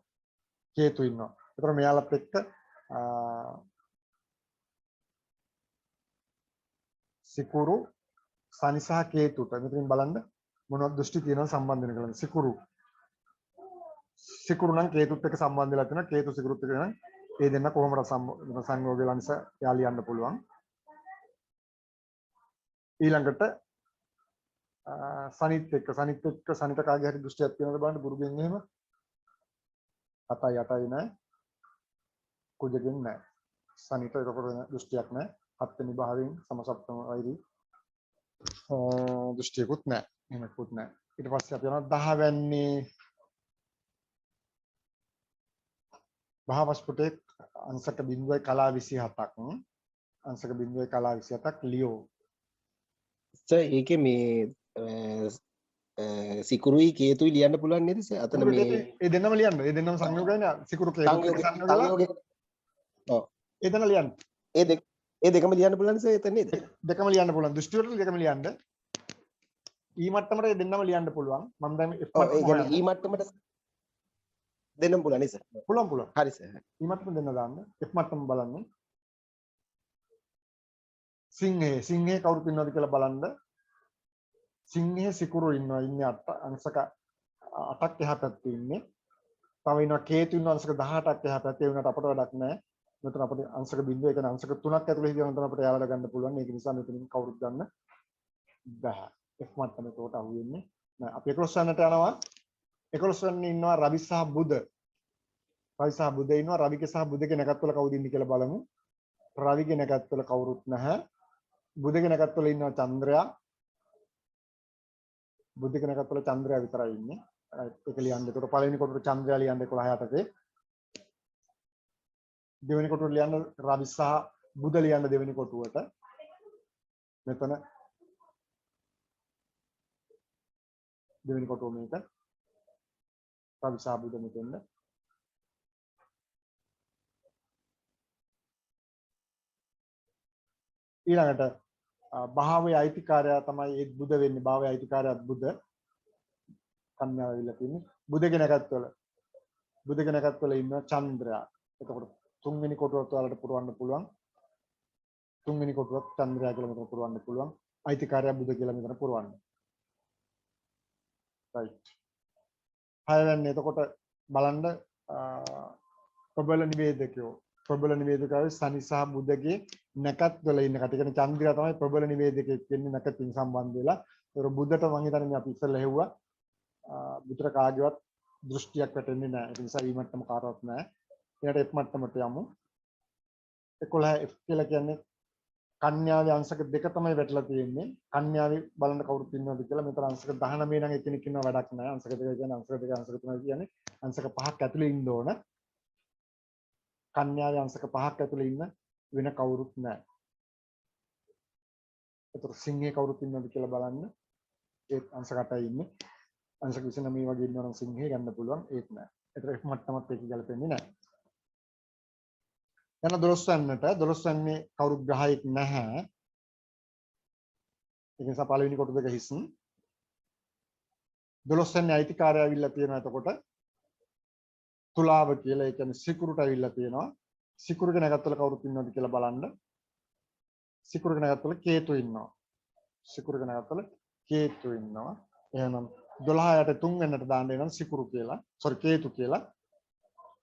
කේතු ඉන්නවා. ඒතර මෙයාලත් එක්ක සිකුරු සනි සහ කේතුට මෙතනින් බලන්න මොනවද දෘෂ්ටි තියෙනවා සම්බන්ධ වෙන කියලා. සිකුරු නම් කේතුත් එක්ක සම්බන්ධ වෙලා තියෙනවා. කේතු සිකුරුත් එක්ක නම් ඒ දෙන්න කොහොමද සංයෝග වෙලා නිසා යා ලියන්න පුළුවන්. ඊළඟට සනිත් එක්ක සනිත කාගේ හරි දෘෂ්ටියක් තියෙනවද බලන්න. බුරුගෙන් එහෙම 7යි 8යි නෑ. කුජගෙන් නෑ. සනිත ඒකකොට දෘෂ්ටියක් නෑ. 7 වෙනි භාවයෙන් සමසප්තම වෛරී දෘෂ්ටියකුත් නෑ. එහෙමකුත් නෑ. ඊට පස්සේ අපි යනවා 10 වෙන්නේ භාවස්පුටේ අංශක බිඳුවයි කලා 27ක්. අංශක බිඳුවයි කලා 27ක් ලියෝ. ඒකේ මේ සිකුරුයි කේතුයි ලියන්න පුළුවන් නේද සර්? අතන මේ ඒ දෙන්නම ලියන්න. ඒ දෙන්නම සංයෝගයනේ සිකුරු කේතු සංයෝගය. ඔව්. ඒ දෙන්න ලියන්න. ඒ දෙකම ලියන්න පුළුවන් සර් එතන නේද? දෙකම ලියන්න පුළුවන්. දෘෂ්ටි වලට දෙකම ලියන්න. ඊ මට්ටමට ඒ දෙන්නම ලියන්න පුළුවන්. මම දැන් F මට්ටමට ඊ මට්ටමට දෙන්නම පුළුවන් නේ සර්? පුළුවන්. හරි සර්. ඊ මට්ටම දෙන්න දාන්න. F මට්ටම බලන්න. සිංහේ කවුරුත් ඉන්නවද කියලා බලන්න. සිංහේ සිකුරු ඉන්නවා. ඉන්නේ අංශක 8ක් එහා පැත්තේ ඉන්නේ. තව ඉන්නවා කේතු ඉන්නවා අංශක 18ක් එහා පැත්තේ. ඒ වුණාට අපට වැඩක් නැහැ. මෙතන අපිට අංශක බිඳුව ඒ කියන්නේ අංශක 3ක් ඇතුළේ හිටියම තමයි අපිට යාලට ගන්න පුළුවන්. ඒක නිසා මෙතනින් කවුරුත් ගන්න බෑ. F මට්ටමේ උඩට අහු වෙන්නේ නෑ. අපි 11 වෙනිට යනවා. 11 වෙනි ඉන්නවා රවි සහ බුධ. රවි සහ බුධ ඉන්නවා. රවිගේ සහ බුධගේ නැකත්වල කවුද ඉන්නේ කියලා බලමු. රවිගේ නැකත්වල කවුරුත් නැහැ. බුධගේ නැකත්වල ඉන්නවා චන්ද්‍රයා. බුද්ධිගේ නැකත්වල චන්ද්‍රයා විතරයි ඉන්නේ. ඒක ලියන්න. ඒකට පළවෙනි කොටට චන්ද්‍රයා ලියන්න 11 යටතේ. දෙවෙනි කොටුවට ලියන්න රවි සහ බුධ ලියන්න දෙවෙනි කොටුවට. මෙතන දෙවෙනි කොටුව මේක. රවි සහ බුධ මෙතෙන්ද. ඊළඟට භාවයේ අයිතිකාරයා තමයි ඒ බුධ වෙන්නේ. භාවයේ අයිතිකාරයා බුධ. කන්‍යාව ඇවිල්ලා තියෙන්නේ. බුධගේ නැකත්වල ඉන්න චන්ද්‍රයා. එතකොට තුන්වෙනි කොටුවත් ඔයාලට පුරවන්න පුළුවන්. තුන්වෙනි කොටුවත් චන්ද්‍රයා කියලා මෙතන පුරවන්න පුළුවන්. අයිතිකාරයා බුධ කියලා මෙතන පුරවන්න. right. හයවැන්නේ එතකොට බලන්න ප්‍රබල නිවේදකයෝ. ප්‍රබල නිවේදකයෝ සනි සහ බුධගේ නැකත්වල ඉන්න කට. කියන්නේ චන්ද්‍රයා තමයි ප්‍රබල නිවේදකයෙක් වෙන්නේ නැකතින් සම්බන්ධ වෙලා. ඒතර බුද්ධට මම හිතන්නේ අපි ඉස්සෙල්ලා හෙව්වා. බුතර කාගේවත් දෘෂ්ටියක් වැටෙන්නේ නැහැ. ඒ නිසා ඊ මට්ටම කාටවත් නැහැ. ඊට F මට්ටමට යමු. 11 F කියලා කියන්නේ කන්‍යාවේ අංශක දෙක තමයි වැටලා තියෙන්නේ. කන්‍යාවේ බලන්න කවුරුත් ඉන්නවද කියලා. මෙතන අංශක 19 නම් එකිනෙක ඉන්නව වැඩක් නැහැ. අංශක දෙක කියන්නේ අංශක දෙක අංශක තුනයි කියන්නේ අංශක පහක් ඇතුලේ ඉන්න ඕන. කන්‍යාවේ අංශක පහක් ඇතුලේ ඉන්න වෙන කවුරුත් නැහැ. ඒතර සිංහේ කවුරුත් ඉන්නවද කියලා බලන්න. ඒත් අංශක 8යි ඉන්නේ. අංශක 29 වගේ ඉන්නවනම් සිංහේ ගන්න පුළුවන්. ඒත් නැහැ. ඒතර F මට්ටමත් ඒක ගැලපෙන්නේ නැහැ. යන 12 වෙන්නේ කවුරු ග්‍රහයෙක් නැහැ. ඒ නිසා පළවෙනි කොටු දෙක හිස්. 12 වෙන්නේ අයිතිකාරය ඇවිල්ලා තියෙනවා. එතකොට තුලාව කියලා, ඒ කියන්නේ සිකුරුට ඇවිල්ලා තියෙනවා. සිකුරුගේ නැගත්වල කවුරුත් ඉන්නවද කියලා බලන්න. සිකුරුගේ නැගත්වල කේතු ඉන්නවා. සිකුරුගේ නැගත්වල කේතු ඉන්නවා. එහෙනම් 12 යට 3 වෙනට දාන්න එනම් සිකුරු කියලා. කේතු කියලා.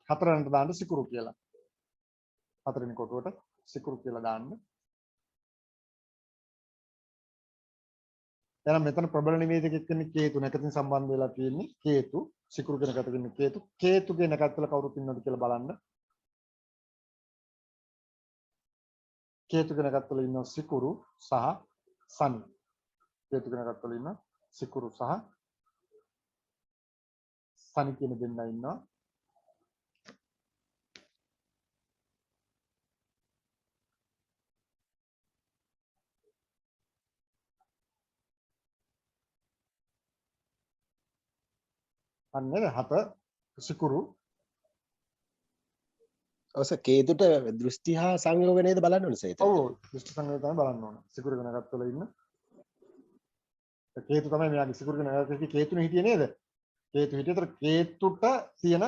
4 වෙනට දාන්න සිකුරු කියලා. 4 වෙනි කොටුවට සිකුරු කියලා දාන්න. එහෙනම් මෙතන ප්‍රබල නිවේදකෙක් වෙන්නේ කේතු. නැකතින් සම්බන්ධ වෙලා තියෙන්නේ කේතු. සිකුරු කියන කට වෙන්නේ කේතු. කේතුගේ නැකත්වල කවුරුත් ඉන්නවද කියලා බලන්න. කේතුගේ නැකත්වල ඉන්නවා සිකුරු සහ සනි. කේතුගේ නැකත්වල ඉන්න සිකුරු සහ සනි කියන දෙන්නා ඉන්නවා. අන්නේ හත සිකුරු. ඔස කේතුට දෘෂ්ටි හා සංයෝග නේද බලන්න ඕනේ සේත. ඔව් දෘෂ්ටි සංයෝගය තමයි බලන්න ඕන. සිකුරුගේ නැකත්වල ඉන්න කේතු තමයි මෙයාගේ සිකුරුගේ නැකත්වල කේතුනේ හිටියේ නේද? කේතු හිටියතර කේතුට තියෙන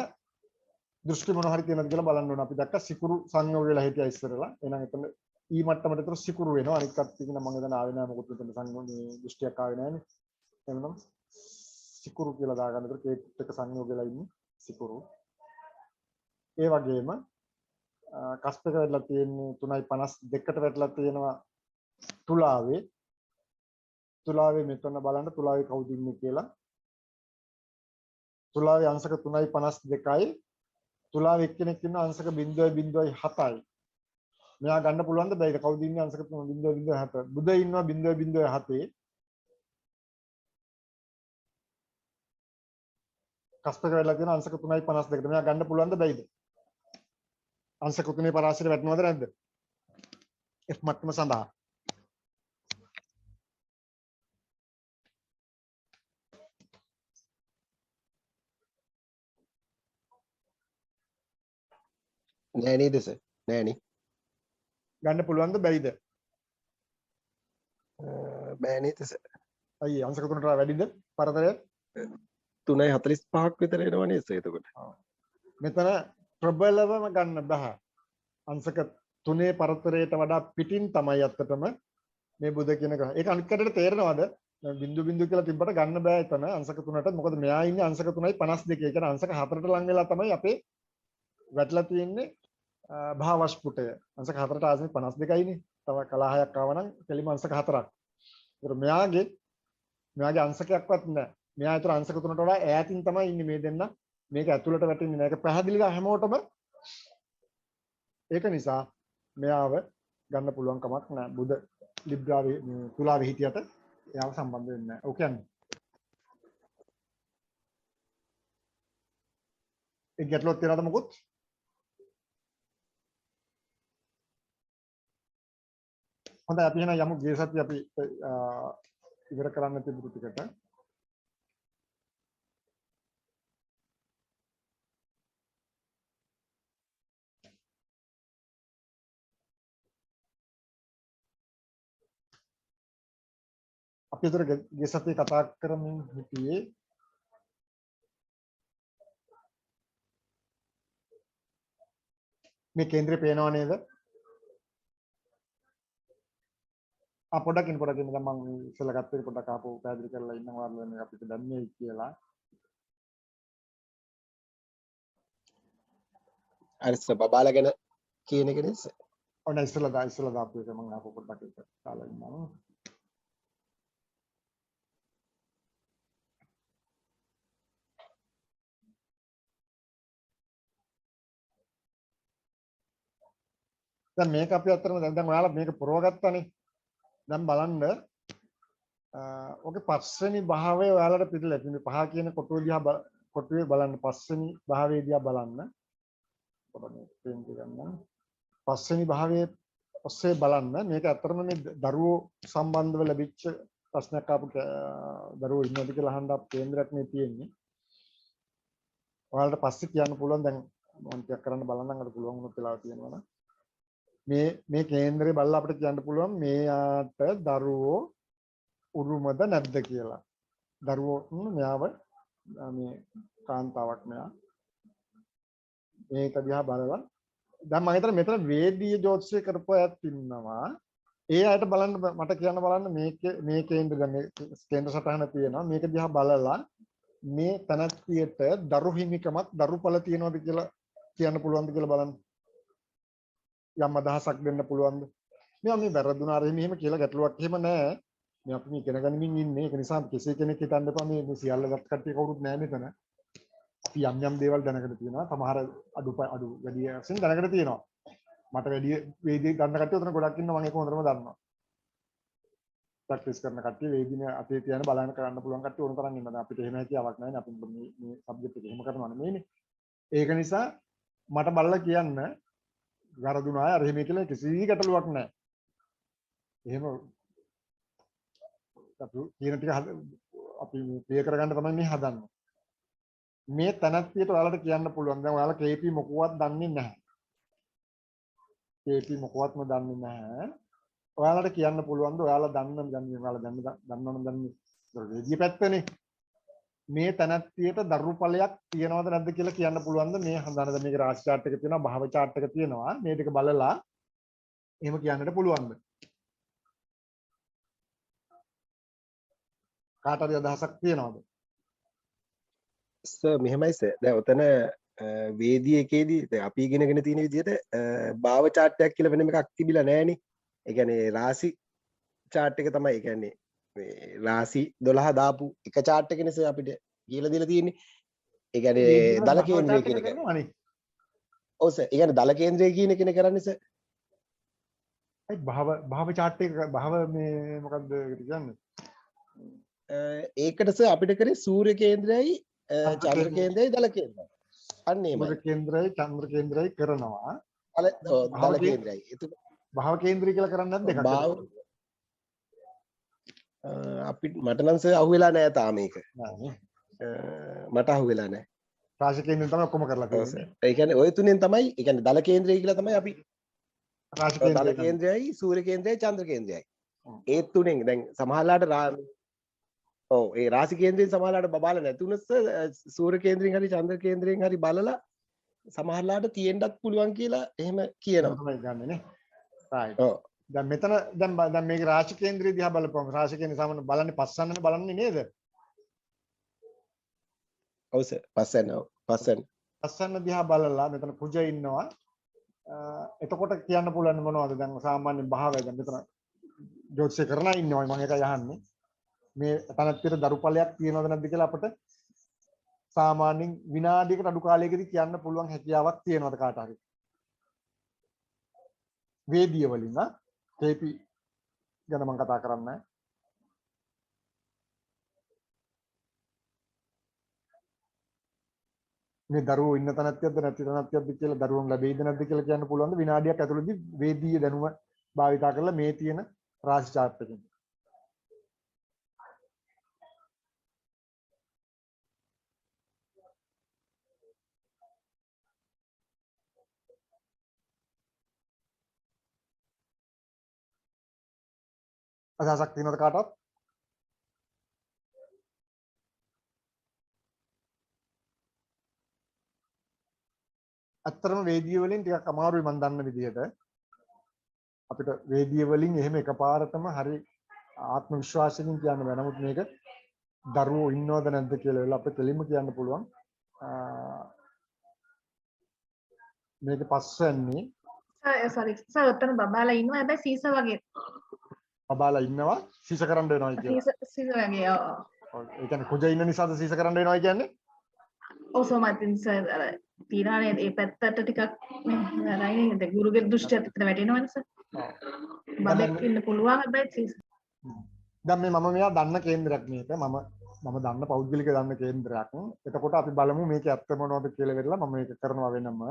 දෘෂ්ටි මොන හරි තියෙනවද කියලා බලන්න ඕන. අපි දැක්ක සිකුරු සංයෝග වෙලා හිටියා ඉස්සරලා. එහෙනම් එතන ඊ මට්ටමට විතර සිකුරු වෙනවා. අනිත් කට්ටිය කියන මම එතන ආවේ නැහැ. මොකද එතන සංයෝගයේ දෘෂ්ටියක් ආවේ නැහැනේ. එහෙනම් සිකුරු කියලා දාගන්න. ඒතර කේතුත් එක්ක සංයෝග වෙලා ඉන්නේ සිකුරු. ඒ වගේම කස්පක වැටලා තියෙන්නේ 3.52ට වැටලා තියෙනවා තුලාවේ. තුලාවේ මෙතන බලන්න තුලාවේ කවුද ඉන්නේ කියලා. තුලාවේ අංශක 3.52යි. තුලාවේ එක්කෙනෙක් ඉන්න අංශක 0.07යි. මෙයා ගන්න පුළුවන්ද බැයිද? කවුද ඉන්නේ අංශක 0.07? බුධ ඉන්නවා 0.07. කස්පක වැටලා තියෙන අංශක 3.52ට මෙයා ගන්න පුළුවන්ද බැයිද? අංශක 3 පරාසයට වැටෙනවද නැද්ද? F මට්ටම සඳහා. නෑ නේද සර්? නෑ නේ. ගන්න පුළුවන්ද බැයිද? බෑ නේද සර්? අයියේ අංශක 3ට වැඩිද පරතරය? 3.45ක් විතර එනවා නේද සර් එතකොට? මෙතන ප්‍රබලවම ගන්න බෑ. අංශක 3 පරතරයට වඩා පිටින් තමයි අත්තටම මේ බුධ කියන ග්‍රහය. ඒක අනිත් කටට තේරෙනවද? බිඳු බිඳු කියලා තිබ්බට ගන්න බෑ එතන අංශක 3ට. මොකද මෙයා ඉන්නේ අංශක 3.52. ඒ කියන්නේ අංශක 4ට ලං වෙලා තමයි අපේ වැටලා තියෙන්නේ භාවස්පුටය. අංශක 4ට ආසනේ 52යිනේ. තව කලා 6ක් ආවනම් කෙලිම අංශක 4ක්. ඒතර මෙයාගේ අංශකයක්වත් නැහැ. මෙයා ඒතර අංශක 3ට වඩා ඈතින් තමයි ඉන්නේ මේ දෙන්න. මේක ඇතුළට වැටෙන්නේ නැහැ. ඒක පැහැදිලිව හැමෝටම ඒක නිසා මෙයාව ගන්න පුළුවන් කමක් නැහැ. බුධ ලිබ්‍රාවේ තුලාවේ හිටියට එයාව සම්බන්ධ වෙන්නේ නැහැ. ඔව් කියන්නේ. ඒ ගැටලුවක් තියනවද මොකුත්? හොඳයි අපි එහෙනම් යමු ගිය සතිය අපි ඉවර කරන්න තිබුණු ටිකට. අපි ඒතර ගිය සතියේ කතා කරමින් හිටියේ මේ කේන්ද්‍රය පේනව නේද? පොඩකින් දැන් මම ඉස්සෙල්ලා ගත්තේ පොඩක් ආපහු පැහැදිලි කරලා ඉන්නවා වගේ අපිට දන්නේ කියලා. අර බබාලා ගැන කියන එක නේද? ඔන්න ඉස්සෙල්ලා දාපු එක මම ආපහු පොඩක් ඒක දාලා ඉන්නවා. දැන් මේක අපි අත්‍තරම දැන් ඔයාලා මේක පුරවගත්තානේ. දැන් බලන්න ඔගේ පස්වෙනි භාවය ඔයාලට පිළිලා තියෙන පහ කියන කොටුව දිහා කොටුවේ බලන්න පස්වෙනි භාවය දිහා බලන්න. පොඩ්ඩක් පේන්න ගන්න. පස්වෙනි භාවයේ ඔස්සේ බලන්න මේක අත්‍තරම මේ දරුවෝ සම්බන්ධව ලැබිච්ච ප්‍රශ්නයක් ආපු දරුවෝ ඉන්නවද කියලා අහන්න අප කේන්ද්‍රයක් මේ තියෙන්නේ. ඔයාලට පස්සේ කියන්න පුළුවන් දැන් මම ටිකක් කරන්න බලන්නම් අර පුළුවන් වුණොත් වෙලාව තියෙනවා මේ කේන්දරේ බලලා අපිට කියන්න පුළුවන් මෙයාට දරුවෝ උරුමද නැද්ද කියලා. දරුවෝ මෙයාව මේ කාන්තාවක් මෙයා මේක දිහා බලලා දැන් මම හිතන්නේ මෙතන වේදීය ජෝතිෂය කරපු අයත් ඉන්නවා. ඒ අයට බලන්න මට කියන්න බලන්න මේ කේන්ද්‍ර දැන් මේ කේන්ද්‍ර සටහන තියෙනවා. මේක දිහා බලලා මේ තනත්තියට දරු හිමිකමක් දරුඵල තියනවද කියලා කියන්න පුළුවන්ද කියලා බලන්න. යම් අදහසක් දෙන්න පුළුවන්ද? මේ වැරදුනා රෙහි මෙහෙම කියලා ගැටලුවක් එහෙම නැහැ. මේ අපි මේ ඉගෙන ගනිමින් ඉන්නේ. ඒක නිසා කිසි කෙනෙක් හිතන්න එපා මේ සියල්ල ගත් කට්ටිය කවුරුත් නැහැ මෙතන. අපි යම් දේවල් දැනගෙන තියෙනවා. සමහර අඩු වැඩි වශයෙන් දැනගෙන තියෙනවා. මට වැඩි වේදී ගන්න කට්ටිය උතන ගොඩක් ඉන්නවා. මම ඒක හොඳටම දන්නවා. ප්‍රැක්ටිස් කරන කට්ටිය වේදිනේ අතේ තියන බලන්න කරන්න පුළුවන් කට්ටිය ඕන තරම් ඉන්නවා. අපිට එහෙම හැකියාවක් නැහැ නේ. අපි මේ සබ්ජෙක්ට් එක එහෙම කරනවා නෙමෙයිනේ. ඒක නිසා මට බලලා කියන්න වැරදුනා අර එහෙම කියලා කිසි ගැටලුවක් නැහැ. එහෙම අපි කියන ටික අපි ක්ලියර් කරගන්න තමයි මේ හදන්නේ. මේ තනත්තියට ඔයාලට කියන්න පුළුවන්. දැන් ඔයාලා KP මොකවත් දන්නේ නැහැ. KP මොකවත්ම දන්නේ නැහැ. ඔයාලට කියන්න පුළුවන් ද ඔයාලා දන්නවනම් රේඩිය පැත්තනේ. මේ තනත්තියට දරුඵලයක් තියනවද නැද්ද කියලා කියන්න පුළුවන් ද මේ හඳනද මේක රාශි chart එක තියෙනවා භාව chart එක තියෙනවා මේ ටික බලලා එහෙම කියන්නට පුළුවන්ද? කාට හරි අදහසක් තියනවද? සර් මෙහෙමයි සර්. දැන් ඔතන වේදී එකේදී දැන් අපි ඉගෙනගෙන තියෙන විදිහට භාව chart එකක් කියලා වෙනම එකක් තිබිලා නැහනේ. ඒ කියන්නේ රාශි chart එක තමයි. ඒ කියන්නේ මේ රාශි 12 දාපු එක chart එකනේ සර් අපිට කියලා දීලා තියෙන්නේ. ඒ කියන්නේ දල කේන්ද්‍රය කියන එක. ඔව් සර්. ඒ කියන්නේ දල කේන්ද්‍රය කියන එකනේ කරන්නේ සර්. ඒ භාව chart එක භාව මේ මොකද්ද කියන්නේ? ඒකට සර් අපිට කරේ සූර්ය කේන්ද්‍රයයි චන්ද්‍ර කේන්ද්‍රයයි දල කේන්ද්‍රයයි. අන්න එහෙමයි. සූර්ය කේන්ද්‍රයයි චන්ද්‍ර කේන්ද්‍රයයි කරනවා. දල කේන්ද්‍රයයි. ඒක භාව කේන්ද්‍රය කියලා කරන්නේ නැද්ද එකක්? භාව අපි මට නම් සර් අහුවෙලා නැහැ තාම මේක. මට අහුවෙලා නැහැ. රාශි කේන්ද්‍රයෙන් තමයි ඔක්කොම කරලා තියෙන්නේ. ඒ කියන්නේ ওই තුනෙන් තමයි ඒ කියන්නේ දල කේන්ද්‍රය කියලා තමයි අපි රාශි දල කේන්ද්‍රයයි සූර්ය කේන්ද්‍රයයි චන්ද්‍ර කේන්ද්‍රයයි. ඒ තුනෙන් දැන් සමහරලාට ඔව් ඒ රාශි කේන්ද්‍රයෙන් සමහරලාට බබාලා නැතුණොත් සූර්ය කේන්ද්‍රයෙන් හරි චන්ද්‍ර කේන්ද්‍රයෙන් හරි බලලා සමහරලාට තියෙන්නත් පුළුවන් කියලා එහෙම කියනවා. තමයි ගන්නෙ නේ. right. ඔව්. දැන් මෙතන දැන් මේක රාශි කේන්ද්‍රය දිහා බලපුවම රාශි කේන්ද්‍රය සාමාන්‍ය බලන්නේ පස්සන්නනේ බලන්නේ නේද? ඔව් සර්. පස්සන්න දිහා බලලා මෙතන කුජ ඉන්නවා. එතකොට කියන්න පුළුවන් මොනවද දැන් සාමාන්‍ය භාවය දැන් මෙතන ජෝතිෂය කරන ඉන්නවා මම ඒකයි අහන්නේ. මේ තනත්තිර දරුඵලයක් තියෙනවද නැද්ද කියලා අපිට සාමාන්‍යයෙන් විනාඩියකට අඩු කාලයකදී කියන්න පුළුවන් හැකියාවක් තියෙනවද කාට හරි? වේදිය වලින් KP ගැන මම කතා කරන්නේ. මේ දරුවෝ ඉන්න තනත්තියක්ද නැති තනත්තියක්ද කියලා දරුවන් ලැබෙයිද නැද්ද කියලා කියන්න පුළුවන් ද විනාඩියක් ඇතුළතදී වේදීය දැනුම භාවිතා කරලා මේ තියෙන රාශි chart එකකින්. අදහසක් තියෙනවද කාටවත්? අත්‍තරම වේදිය වලින් ටිකක් අමාරුයි මම දන්න විදිහට. අපිට වේදිය වලින් එහෙම එකපාරටම හරි ආත්ම විශ්වාසයෙන් කියන්න බෑ. නමුත් මේක දරුවෝ ඉන්නවද නැද්ද කියලා වෙලා අපිට දෙලින්ම කියන්න පුළුවන්. මේක පස්වන්නේ sorry සර් ඔතන බබාලා ඉන්නවා හැබැයි සීස වගේ බබාලා ඉන්නවා සීස කරන්න වෙනවා කියලා. සීස වගේ ඔව්. ඒ කියන්නේ කුජ ඉන්න නිසාද සීස කරන්න වෙනවා කියන්නේ? ඔව් සෝමතින් සර් අර තිරානේ ඒ පැත්තට ටිකක් රයිනේ ද ගුරුගේ දෘෂ්ටියත් එක්ක වැටෙනවනේ සර්. බබෙක් ඉන්න පුළුවන් හැබැයි සීස. දැන් මේ මම මෙයා දන්න කේන්දරයක් මේක. මම දන්න පෞද්ගලික දන්න කේන්දරයක්. එතකොට අපි බලමු මේක ඇත්ත මොනවද කියලා වෙරලා මම මේක කරනවා වෙනම.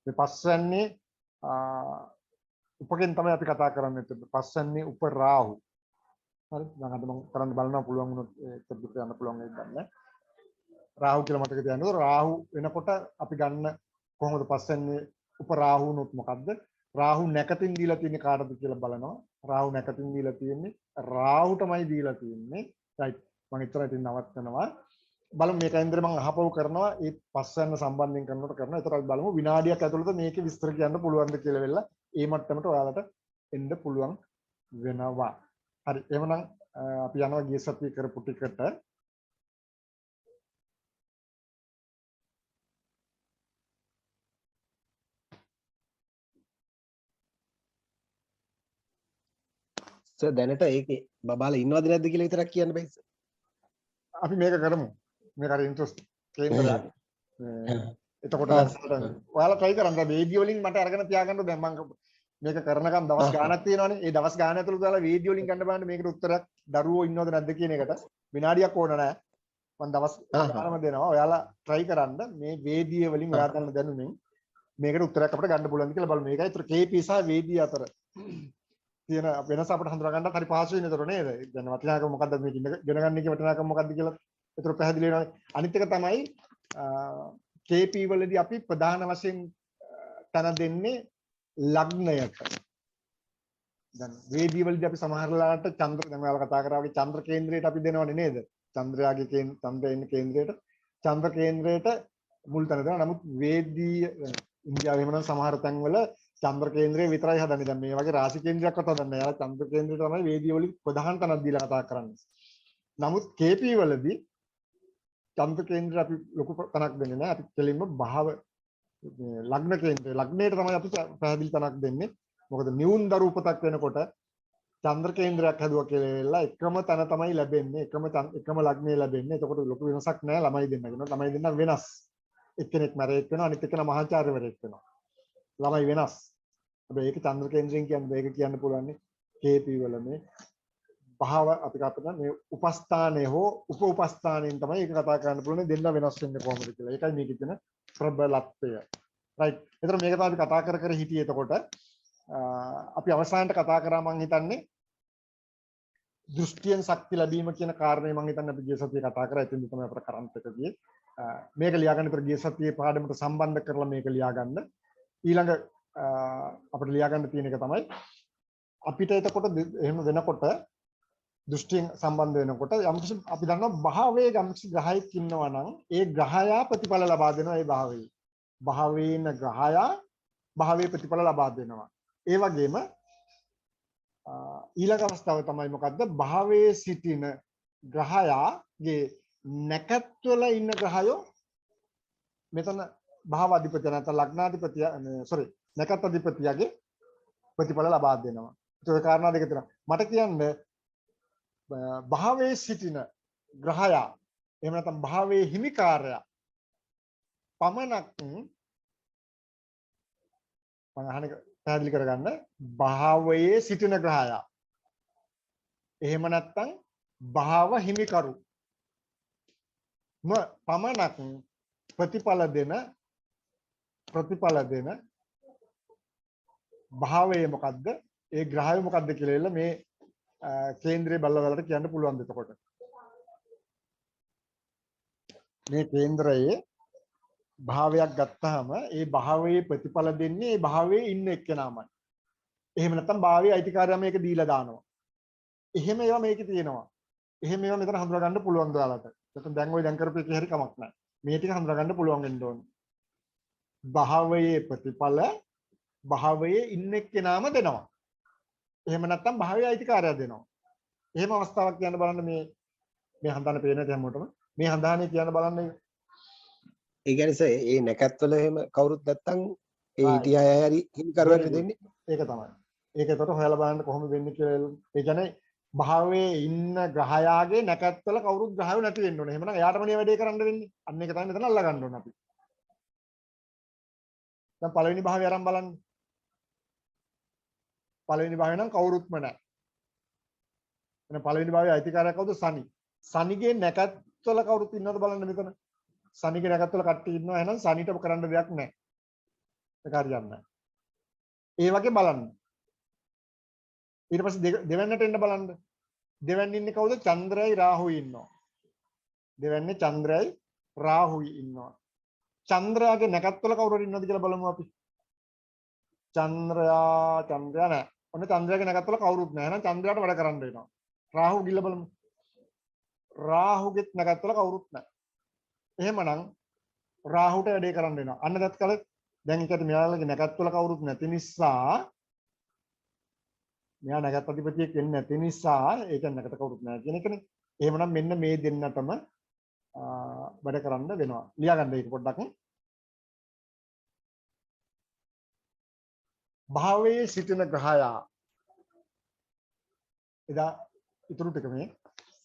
මේ පස්වන්නේ උපකෙන් තමයි අපි කතා කරන්නේ. පස්වන්නේ උපරාහු. හරි. දැන් අද මම කරන්න බලනවා පුළුවන් වුණොත් ඒක පිට යන්න පුළුවන් වෙයිද නැහැ. රාහු කියලා මතක තියාගන්න. රාහු වෙනකොට අපි ගන්න කොහොමද පස්වන්නේ උපරාහු වුණොත් මොකද්ද? රාහු නැකතින් දීලා තියෙන්නේ කාටද කියලා බලනවා. රාහු නැකතින් දීලා තියෙන්නේ රාහුටමයි දීලා තියෙන්නේ. රයිට්. මම ඉතරටින් නවත්තනවා. බලමු මේක ඇන්දර මම අහපව් කරනවා. ඒ පස්වන්න සම්බන්ධයෙන් කරනකොට කරනවා. ඒතර අපි බලමු විනාඩියක් ඇතුළත මේකේ විස්තර කියන්න පුළුවන්ද කියලා වෙලා ඒ මට්ටමට ඔයාලට එන්න පුළුවන් වෙනවා. හරි. එහෙනම් අපි යනවා ගිය සතියේ කරපු ටිකට. දැනට ඒකේ බබාලා ඉන්නවද නැද්ද කියලා විතරක් කියන්න බෑ. අපි මේක කරමු. මේක හරි ඉන්ට්‍රස්ට් කේන්දරයක්. එතකොට ඔයාලා try කරන්න. වීඩියෝ වලින් මට අරගෙන තියාගන්න දැන් මම මේක කරනකම් දවස් ගාණක් තියෙනවානේ. ඒ දවස් ගාණ ඇතුළත ඔයාලා වීඩියෝ වලින් ගන්න බලන්න මේකට උත්තරයක් දරුවෝ ඉන්නවද නැද්ද කියන එකට. විනාඩියක් ඕන නැහැ. මම දවස් ගානම දෙනවා. ඔයාලා try කරන්න මේ වීඩියෝ වලින් ඔයා ගන්න දැනුමින් මේකට උත්තරයක් අපිට ගන්න පුළුවන්ද කියලා බලමු. මේකයි ඒතර KP සහ වේදී අතර තියෙන වෙනස අපිට හඳුනා ගන්නත් හරි පහසු වෙන ඒතර නේද? දැන් වටිනාකම මොකක්ද මේක ඉගෙන ගන්න එකේ වටිනාකම මොකක්ද කියලා ඒතර පැහැදිලි වෙනවා. අනිත් එක තමයි KP වලදී අපි ප්‍රධාන වශයෙන් තන දෙන්නේ ලග්නයට. දැන් වේදී වලදී අපි සමහර වෙලාවට චන්ද්‍ර දැන් ඔයාලා කතා කරා වගේ චන්ද්‍ර කේන්ද්‍රයට අපි දෙනවනේ නේද? චන්ද්‍රයාගේ චන්ද්‍රය ඉන්න කේන්ද්‍රයට චන්ද්‍ර කේන්ද්‍රයට මුල් තැන දෙනවා. නමුත් වේදී ඉන්දියාවේ එහෙම නම් සමහර තැන්වල චන්ද්‍ර කේන්ද්‍රය විතරයි හදන්නේ. දැන් මේ වගේ රාශි කේන්ද්‍රයක්වත් හදන්නේ නැහැ. යාලා චන්ද්‍ර කේන්ද්‍රය තමයි වේදී වලින් ප්‍රධාන තැනක් දීලා කතා කරන්නේ. නමුත් KP වලදී චන්ද්‍ර කේන්ද්‍රය අපි ලොකු තැනක් දෙන්නේ නැහැ. අපි කෙලින්ම භාව ලග්න කේන්ද්‍රය ලග්නයට තමයි අපි පැහැදිලි තැනක් දෙන්නේ. මොකද නියුන් දරූපතක් වෙනකොට චන්ද්‍ර කේන්ද්‍රයක් හැදුවා කියලා වෙලා එකම තැන තමයි ලැබෙන්නේ. එකම ලග්නේ ලැබෙන්නේ. එතකොට ලොකු වෙනසක් නැහැ ළමයි දෙන්නගෙන. ළමයි දෙන්න වෙනස්. එක්කෙනෙක් මැරෙක් වෙනවා අනිත් එක්කෙනා මහාචාර්යවරයෙක් වෙනවා. ළමයි වෙනස්. හැබැයි ඒක චන්ද්‍ර කේන්ද්‍රයෙන් කියන්නේ ඒක කියන්න පුළුවන් KP වල මේ භාව අපි කතා මේ උපස්ථානයේ හෝ උපස්ථානයෙන් තමයි ඒක කතා කරන්න පුළුවන් දෙන්න වෙනස් වෙන්නේ කොහොමද කියලා. ඒකයි මේකේ තියෙන ප්‍රබලත්වය. රයිට්. ඒතර මේක තමයි අපි කතා කර හිටියේ. එතකොට අපි අවසානට කතා කරා මම හිතන්නේ දෘෂ්ටියෙන් ශක්ති ලැබීම කියන කාරණේ මම හිතන්නේ අපි ගිය සතියේ කතා කරා. එතෙන්දි තමයි අපර කරන්ට් එක ගියේ. මේක ලියාගන්න ඉතින් ගිය සතියේ පාඩමට සම්බන්ධ කරලා මේක ලියාගන්න. ඊළඟ අපිට ලියාගන්න තියෙන එක තමයි අපිට එතකොට එහෙම වෙනකොට දෘෂ්ටියෙන් සම්බන්ධ වෙනකොට යම්කිසි අපි දන්නවා භාවයේ යම්කිසි ග්‍රහයක් ඉන්නවා නම් ඒ ග්‍රහයා ප්‍රතිඵල ලබා දෙනවා ඒ භාවයේ. භාවේන ග්‍රහයා භාවයේ ප්‍රතිඵල ලබා දෙනවා. ඒ වගේම ඊළඟ අවස්ථාව තමයි මොකද්ද? භාවයේ සිටින ග්‍රහයාගේ නැකත්වල ඉන්න ග්‍රහයෝ මෙතන භාව අධිපති නැත්නම් ලග්නාධිපතිය නැකත් අධිපතියගේ ප්‍රතිඵල ලබා දෙනවා. ඒක කාරණා දෙක තියෙනවා. මට කියන්න භාවයේ සිටින ග්‍රහයා එහෙම නැත්නම් භාවයේ හිමිකාරයා පමණක් මම අහන එක පැහැදිලි කරගන්න භාවයේ සිටින ග්‍රහයා එහෙම නැත්නම් භාව හිමිකරු පමණක් ප්‍රතිඵල දෙන භාවය මොකද්ද? ඒ ග්‍රහය මොකක්ද කියලා මේ කේන්ද්‍රයේ බලලා බලලා කියන්න පුළුවන් එතකොට. මේ කේන්ද්‍රයේ භාවයක් ගත්තාම ඒ භාවයේ ප්‍රතිඵල දෙන්නේ ඒ භාවයේ ඉන්න එක්කෙනාමයි. එහෙම නැත්නම් භාවයේ අයිතිකාරයා මේක දීලා දානවා. එහෙම ඒවා මේකේ තියෙනවා. එහෙම ඒවා මෙතන හඳුනා ගන්න පුළුවන් දාලට. නැත්නම් දැන් ওই දැන් කරපු එකේ හරි කමක් නැහැ. මේ ටික හඳුනා ගන්න පුළුවන් වෙන්න ඕනේ. භාවයේ ප්‍රතිඵල භාවයේ ඉන්න එක්කෙනාම දෙනවා. එහෙම නැත්නම් භාවයේ අයිතිකාරයා දෙනවා. එහෙම අවස්ථාවක් කියන්න බලන්න මේ හඳාන පේන දේ හැමෝටම මේ හඳානේ කියන්න බලන්න. ඒ කියන්නේ සර් ඒ නැකත්වල එහෙම කවුරුත් නැත්තම් ඒ හිටිය අය හරි හිමිකරුවන්ට දෙන්නේ. ඒක තමයි. ඒක එතකොට හොයලා බලන්න කොහොමද වෙන්නේ කියලා. ඒ කියන්නේ භාවයේ ඉන්න ග්‍රහයාගේ නැකත්වල කවුරුත් ග්‍රහයෝ නැති වෙන්න ඕනේ. එහෙමනම් එයාටම මේ වැඩේ කරන්න වෙන්නේ. අන්න ඒක තමයි මෙතන අල්ලා ගන්න ඕනේ අපි. දැන් පළවෙනි භාවය අරන් බලන්න. පළවෙනි භාවය නම් කවුරුත්ම නැහැ. එහෙනම් පළවෙනි භාවයේ අයිතිකාරයා කවුද? සනි. සනිගේ නැකත්වල කවුරුත් ඉන්නවද බලන්න මෙතන. සනිගේ නැකත්වල කට්ටිය ඉන්නවා. එහෙනම් සනිට කරන්න දෙයක් නැහැ. ඒක හරියන්නේ නැහැ. ඒ වගේ බලන්න. ඊට පස්සේ දෙවන්නට එන්න බලන්න. දෙවන්න ඉන්නේ කවුද? චන්ද්‍රයයි රාහුයි ඉන්නවා. දෙවන්නේ චන්ද්‍රයයි රාහුයි ඉන්නවා. චන්ද්‍රයාගේ නැකත්වල කවුරු හරි ඉන්නවද කියලා බලමු අපි. චන්ද්‍රයා නැහැ. ඔන්න චන්ද්‍රයාගේ නැකත්වල කවුරුත් නැහැ. එහෙනම් චන්ද්‍රයාට වැඩ කරන්න වෙනවා. රාහු ගිල්ල බලමු. රාහුගෙත් නැකත්වල කවුරුත් නැහැ. එහෙමනම් රාහුට වැඩේ කරන්න වෙනවා. අන්න දැත් කල දැන් එකට මෙයාලගේ නැකත්වල කවුරුත් නැති නිසා මෙයා නැකත් අධිපතියෙක් වෙන්නේ නැති නිසා ඒක නැකට කවුරුත් නැහැ කියන එකනේ. එහෙමනම් මෙන්න මේ දෙන්නටම වැඩ කරන්න වෙනවා. ලියා ගන්න ඒක පොඩ්ඩක්. භාවයේ සිටින ග්‍රහයා එදා ඉතුරු ටික මේ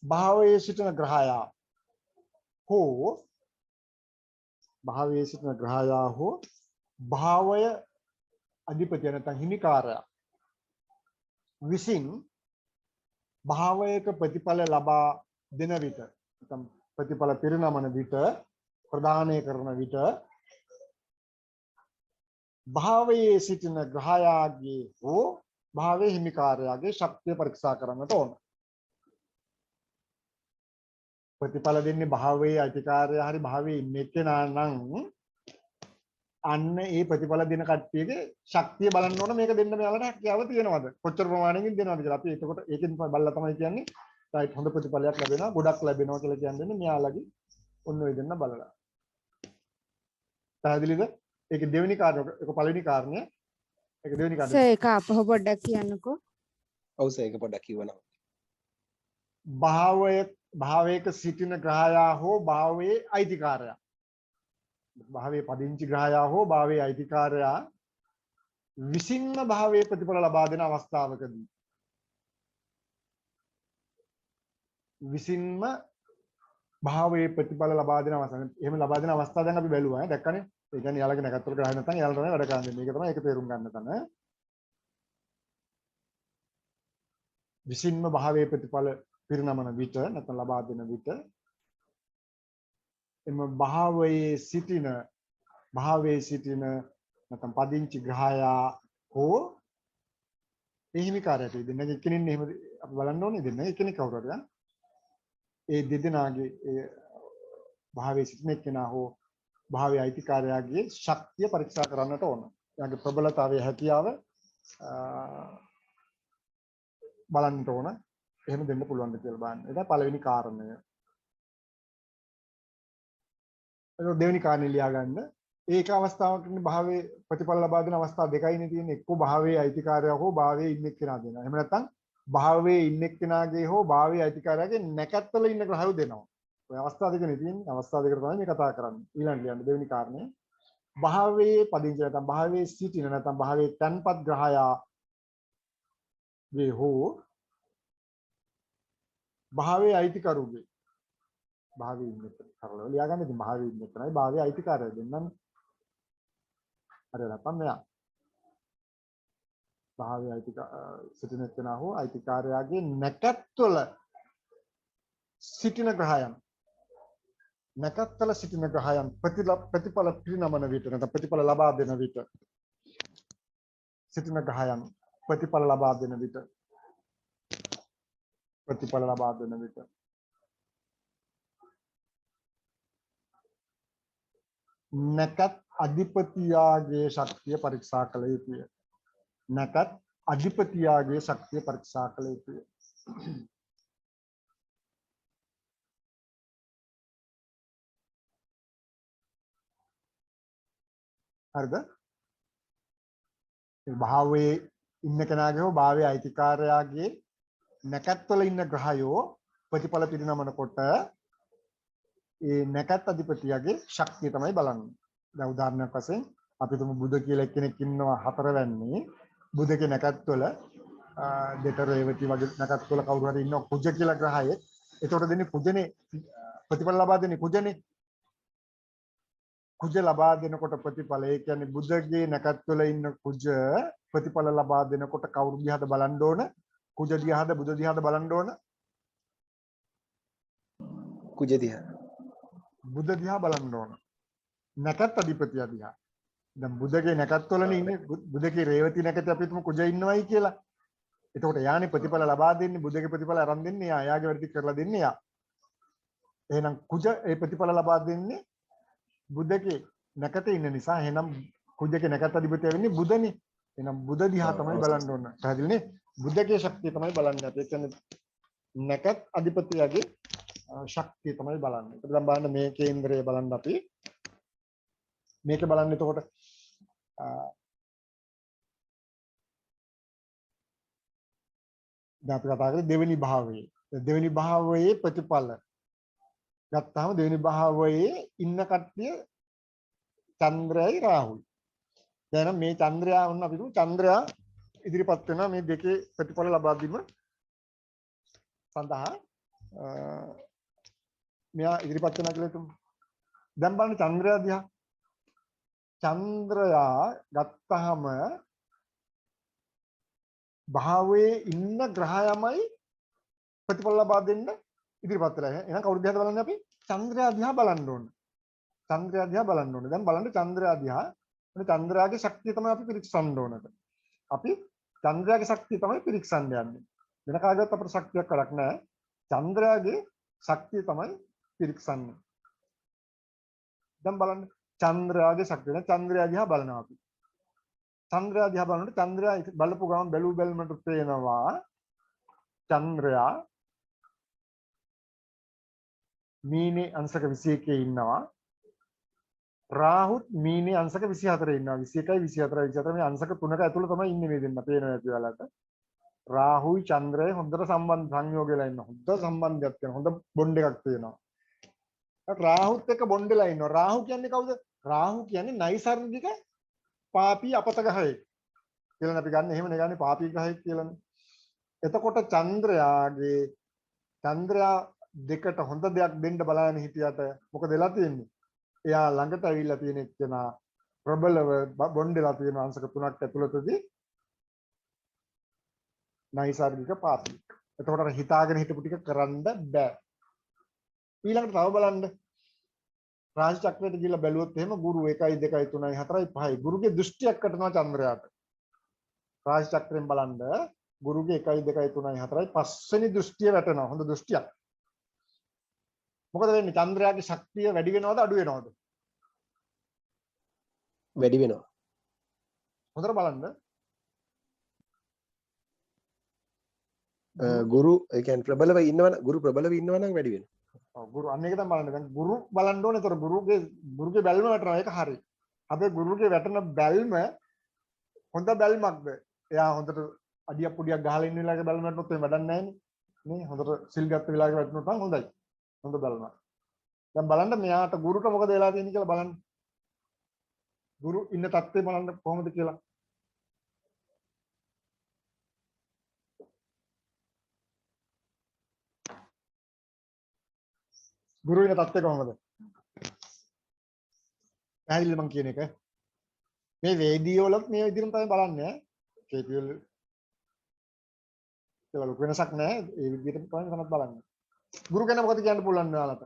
භාවයේ සිටින ග්‍රහයා හෝ භාවයේ සිටින ග්‍රහයා හෝ භාවය අධිපතිය නැත්නම් හිමිකාරයා විසින් භාවයක ප්‍රතිඵල ලබා දෙන විට නැත්නම් ප්‍රතිඵල පරිණමන විට ප්‍රදානය කරන විට භාවයේ සිටින ග්‍රහයාගේ හෝ භාවයේ හිමිකාරයාගේ ශක්තිය පරීක්ෂා කරන්නට ඕන. ප්‍රතිඵල දෙන්නේ භාවයේ අධිකාරය හරි භාවයේ ඉන්නේ කෙනා නම් අන්න ඒ ප්‍රතිඵල දෙන කට්ටියගේ ශක්තිය බලන්න ඕන. මේක දෙන්න මෙයාලට හැකියාව තියෙනවද? කොච්චර ප්‍රමාණයකින් දෙනවද කියලා. අපි එතකොට ඒකෙන් බලලා තමයි කියන්නේ රයිට් හොඳ ප්‍රතිඵලයක් ලැබෙනවා, ගොඩක් ලැබෙනවා කියලා කියන්නේ මෙයාලගේ ඔන්න ඔය දෙන්න බලලා. පැහැදිලිද? ඒක දෙවෙනි කාරණය. ඒක පළවෙනි කාරණය. ඒක දෙවෙනි කාරණය. සර් ඒක අපහ පොඩ්ඩක් කියන්නකෝ. ඔව් සර් ඒක පොඩ්ඩක් කිව්වනම්. භාවයක සිටින ග්‍රහයා හෝ භාවයේ අයිතිකාරයා. භාවයේ පදිංචි ග්‍රහයා හෝ භාවයේ අයිතිකාරයා විසින්ම භාවයේ ප්‍රතිඵල ලබා දෙන අවස්ථාවකදී විසින්ම භාවයේ ප්‍රතිඵල ලබා දෙන අවස්ථාව. එහෙම ලබා දෙන අවස්ථාව දැන් අපි බැලුවා ඈ දැක්කනේ. ඒ කියන්නේ යාළගේ නැකත්වල ග්‍රහය නැත්නම් යාළට තමයි වැඩ කරන්නේ. මේක තමයි ඒක තේරුම් ගන්න තන. විසින්ම භාවයේ ප්‍රතිඵල පිරිනමන විට නැත්නම් ලබා දෙන විට එම භාවයේ සිටින නැත්නම් පදිංචි ග්‍රහයා හෝ එහිමිකාරයට දෙන්න එක්කෙනින් එහෙම අපි බලන්න ඕනේ දෙන්න එක්කෙනෙක් කවුරු හරි ඒ දෙදෙනාගේ ඒ භාවයේ සිටින එක්කෙනා හෝ භාවයේ අයිතිකාරයාගේ ශක්තිය පරීක්ෂා කරන්නට ඕන. එයාගේ ප්‍රබලතාවය හැකියාව බලන්නට ඕන. එහෙම දෙන්න පුළුවන් ද කියලා බලන්න. ඒක පළවෙනි කාරණය. ඒක දෙවෙනි කාරණේ ලියා ගන්න. ඒක අවස්ථාවකින් භාවයේ ප්‍රතිඵල ලබා දෙන අවස්ථා දෙකයිනේ තියෙන්නේ. එක්ක භාවයේ අයිතිකාරයා හෝ භාවයේ ඉන්න එක්කෙනා දෙනවා. එහෙම නැත්නම් භාවයේ ඉන්න එක්කෙනාගේ හෝ භාවයේ අයිතිකාරයාගේ නැකත්වල ඉන්න ග්‍රහයෝ දෙනවා. ඔය අවස්ථා දෙකනේ තියෙන්නේ. අවස්ථා දෙකට තමයි මේ කතා කරන්නේ. ඊළඟ ලියන්න දෙවෙනි කාරණය. භාවයේ පදිංචි නැත්නම් භාවයේ සිටින නැත්නම් භාවයේ තන්පත් ග්‍රහයා ගේ හෝ භාවයේ අයිතිකරුගේ භාවයේ ඉන්න කරලා ලියා ගන්න. ඉතින් භාවයේ ඉන්න තමයි භාවයේ අයිතිකාරය දෙන්නම්. හරි නැත්නම් මෙයා භාවයේ සිටින කෙනා හෝ අයිතිකාරයාගේ නැකත්වල සිටින ග්‍රහයන් නැකත්වල සිටින ග්‍රහයන් ප්‍රතිඵල පිරිනමන විට නැත්නම් ප්‍රතිඵල ලබා දෙන විට සිටින ග්‍රහයන් ප්‍රතිඵල ලබා දෙන විට ප්‍රතිඵල ලබා දෙන විට නැකත් අධිපතියාගේ ශක්තිය පරීක්ෂා කළ යුතුය. නැකත් අධිපතියාගේ ශක්තිය පරීක්ෂා කළ යුතුය. හරිද? භාවයේ ඉන්න කෙනාගේ හෝ භාවයේ අයිතිකාරයාගේ නැකත්වල ඉන්න ග්‍රහයෝ ප්‍රතිඵල පිරිනමනකොට ඒ නැකත් අධිපතියගේ ශක්තිය තමයි බලන්නේ. දැන් උදාහරණයක් වශයෙන් අපි තුමු බුද කියලා කෙනෙක් ඉන්නවා හතරවැන්නේ බුදගේ නැකත්වල දෙතර රේවති වගේ නැකත්වල කවුරු හරි ඉන්නවා කුජ කියලා ග්‍රහයෙක්. එතකොට දෙන්නේ කුජනේ ප්‍රතිඵල ලබා දෙන්නේ කුජනේ. කුජ ලබා දෙනකොට ප්‍රතිඵල ඒ කියන්නේ බුදගේ නැකත්වල ඉන්න කුජ ප්‍රතිඵල ලබා දෙනකොට කවුරු දිහාද බලන්න ඕන? කුජ දිහාද බුද දිහාද බලන්න ඕන? කුජ දිහා. බුද දිහා බලන්න ඕන. නැකත් අධිපතිය දිහා. දැන් බුදගේ නැකත්වලනේ ඉන්නේ බුදගේ රේවති නැකත අපි තුමු කුජ ඉන්නවයි කියලා. එතකොට යානේ ප්‍රතිඵල ලබා දෙන්නේ බුදගේ ප්‍රතිඵල අරන් දෙන්නේ යා. යාගේ වැඩි කරලා දෙන්නේ යා. එහෙනම් කුජ ඒ ප්‍රතිඵල ලබා දෙන්නේ බුදගේ නැකතේ ඉන්න නිසා එහෙනම් කුජගේ නැකත් අධිපතිය වෙන්නේ බුදනේ. එහෙනම් බුද දිහා තමයි බලන්න ඕන. පැහැදිලිනේ? බුදගේ ශක්තිය තමයි බලන්නේ. අපි කියන්නේ නැකත් අධිපතියගේ ශක්තිය තමයි බලන්නේ. ඒක දැන් බලන්න මේ කේන්දරය බලන්න අපි. මේක බලන්න එතකොට දැන් අපි කතා කරේ දෙවෙනි භාවයේ. දෙවෙනි භාවයේ ප්‍රතිඵල ගත්තාම දෙවෙනි භාවයේ ඉන්න කට්ටිය චන්ද්‍රයයි රාහුයි. දැන් මේ චන්ද්‍රයා වුණ අපි තුමු චන්ද්‍රයා ඉදිරිපත් වෙනවා මේ දෙකේ ප්‍රතිඵල ලබා දීම සඳහා මෙයා ඉදිරිපත් වෙනවා කියලා තුමු. දැන් බලන්න චන්ද්‍රයා දිහා. චන්ද්‍රයා ගත්තාම භාවයේ ඉන්න ග්‍රහයමයි ප්‍රතිඵල ලබා දෙන්න ඉදිරිපත් වෙලා. එහෙනම් කවුරු දිහාද බලන්නේ අපි? චන්ද්‍රයා දිහා බලන්න ඕන. චන්ද්‍රයා දිහා බලන්න ඕනේ. දැන් බලන්න චන්ද්‍රයා දිහා. චන්ද්‍රයාගේ ශක්තිය තමයි අපි පිරික්සන්න ඕනද. අපි චන්ද්‍රයාගේ ශක්තිය තමයි පිරික්සන්න යන්නේ. වෙන කාගේවත් අපිට ශක්තියක් කරක් නැහැ. චන්ද්‍රයාගේ ශක්තිය තමයි පිරික්සන්නේ. දැන් බලන්න චන්ද්‍රයාගේ ශක්තිය. දැන් චන්ද්‍රයා දිහා බලනවා අපි. චන්ද්‍රයා දිහා බලනකොට චන්ද්‍රයා බලපු ගමන් බැලු බැලමට පේනවා චන්ද්‍රයා මීනේ අංශක 21 ඉන්නවා. රාහුත් මීනේ අංශක 24 ඉන්නවා. 21යි 24යි 24 මේ අංශක තුනක ඇතුළේ තමයි ඉන්නේ මේ දෙන්න. පේනවා ඇති ඔයාලට. රාහුයි චන්ද්‍රයයි හොඳට සම්බන්ධ සංයෝග වෙලා ඉන්නවා. හොඳ සම්බන්ධයක් තියෙනවා. හොඳ බොන්ඩ් එකක් තියෙනවා. රාහුත් එක්ක බොන්ඩ් වෙලා ඉන්නවා. රාහු කියන්නේ කවුද? රාහු කියන්නේ නයිසර්ගික පාපී අපත ග්‍රහයෙක්. කියලා අපි ගන්න එහෙමනේ ගන්නේ පාපී ග්‍රහයෙක් කියලානේ. එතකොට චන්ද්‍රයා දෙකට හොඳ දෙයක් දෙන්න බලන්න හිටියට මොකද වෙලා තියෙන්නේ? එයා ළඟට ඇවිල්ලා තියෙන එක්කෙනා ප්‍රබලව බොන්ඩලා තියෙන අංශක 3ක් ඇතුළතදී නයිසර්ගික පාපී. එතකොට අර හිතාගෙන හිටපු ටික කරන්න බෑ. ඊළඟට තව බලන්න රාජ චක්‍රයට ගිහිල්ලා බැලුවොත් එහෙම ගුරු 1 2 3 4 5 ගුරුගේ දෘෂ්ටියක් කටනවා චන්ද්‍රයාට. රාජ චක්‍රයෙන් බලන්න ගුරුගේ 1 2 3 4 පස්වෙනි දෘෂ්ටිය වැටෙනවා. හොඳ දෘෂ්ටියක්. මොකද වෙන්නේ? චන්ද්‍රයාගේ ශක්තිය වැඩි වෙනවද අඩු වෙනවද? වැඩි වෙනවා. හොඳට බලන්න. ගුරු ඒ කියන්නේ ප්‍රබලව ඉන්නවනම් ගුරු ප්‍රබලව ඉන්නවනම් වැඩි වෙනවා. ඔව් ගුරු අන්න ඒක තමයි බලන්න. දැන් ගුරු බලන්න ඕනේ. ඒතර ගුරුගේ බැල්ම වැටෙනවා. ඒක හරි. හැබැයි ගුරුගේ වැටෙන බැල්ම හොඳ බැල්මක්ද? එයා හොඳට අඩියක් පුඩියක් ගහලා ඉන්න වෙලාවක බැල්ම වැටුනොත් එහෙම වැඩක් නැහැ නේ. හොඳට සිල් ගත්ත වෙලාවක වැටුනොත් නම් හොඳයි. හොඳ බැල්මක්. දැන් බලන්න මෙයාට ගුරුට මොකද වෙලා තියෙන්නේ කියලා බලන්න. ගුරු ඉන්න තත්ත්වය බලන්න කොහොමද කියලා. ගුරු ඉන්න තත්ත්වය කොහොමද? පැහැදිලිද මං කියන එක? මේ වේදී වලත් මේ විදිහටම තමයි බලන්නේ. KPL ඒක ලොකු වෙනසක් නැහැ. ඒ විදිහටම තමයි බලන්නේ. ගුරු ගැන මොකද කියන්න පුළුවන් ඔයාලට?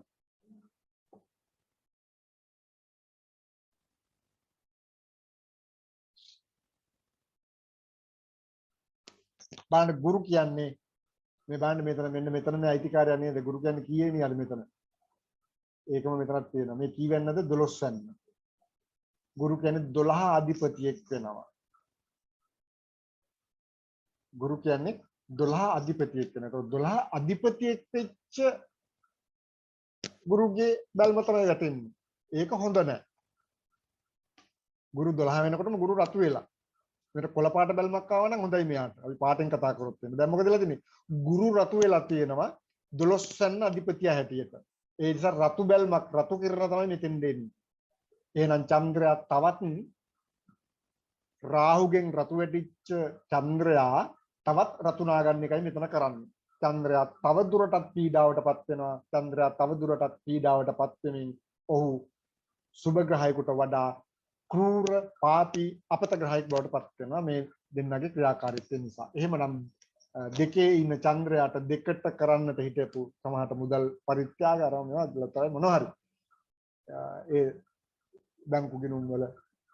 බලන්න ගුරු කියන්නේ මේ බලන්න මෙන්න මෙතන මේ අයිතිකාරය නේද? ගුරු කියන්නේ කීයේ නියද මෙතන? ඒකම මෙතනක් තියෙනවා. මේ කී වෙන්නද? 12 වෙන්න. ගුරු කියන්නේ 12 අධිපතියෙක් වෙනවා. ගුරු කියන්නේ 12 අධිපතියෙක් වෙනවා. 12 අධිපතියෙක් වෙච්ච ගුරුගේ බැල්ම තමයි වැටෙන්නේ. ඒක හොඳ නැහැ. ගුරු 12 වෙනකොටම ගුරු රතු වෙලා. මේකට කොළ පාට බැල්මක් ආවා නම් හොඳයි මෙයාට. අපි පාටෙන් කතා කරොත් එන්න. දැන් මොකද වෙලා තියෙන්නේ? ගුරු රතු වෙලා තියෙනවා 12 වෙනි අධිපතියා හැටියට. ඒ නිසා රතු බැල්මක් රතු කිරණ තමයි මෙතෙන් දෙන්නේ. එහෙනම් චන්ද්‍රයා තවත් රාහුගෙන් රතු වෙටිච්ච චන්ද්‍රයා තවත් රතු නාගන්න එකයි මෙතන කරන්නේ. චන්ද්‍රයා තව දුරටත් පීඩාවටපත් වෙනවා. චන්ද්‍රයා තව දුරටත් පීඩාවටපත් වෙමින් ඔහු සුබ ග්‍රහයකට වඩා ක්‍රූර පාපී අපත ග්‍රහයක් බවට පත් වෙනවා මේ දෙන්නගේ ක්‍රියාකාරීත්වය නිසා. එහෙමනම් දෙකේ ඉන්න චන්ද්‍රයාට දෙකට කරන්නට හිටපු සමහරට මුදල් පරිත්‍යාග ආරම්භ වෙනවා මොනවා හරි. ඒ බැංකු ගිණුම් වල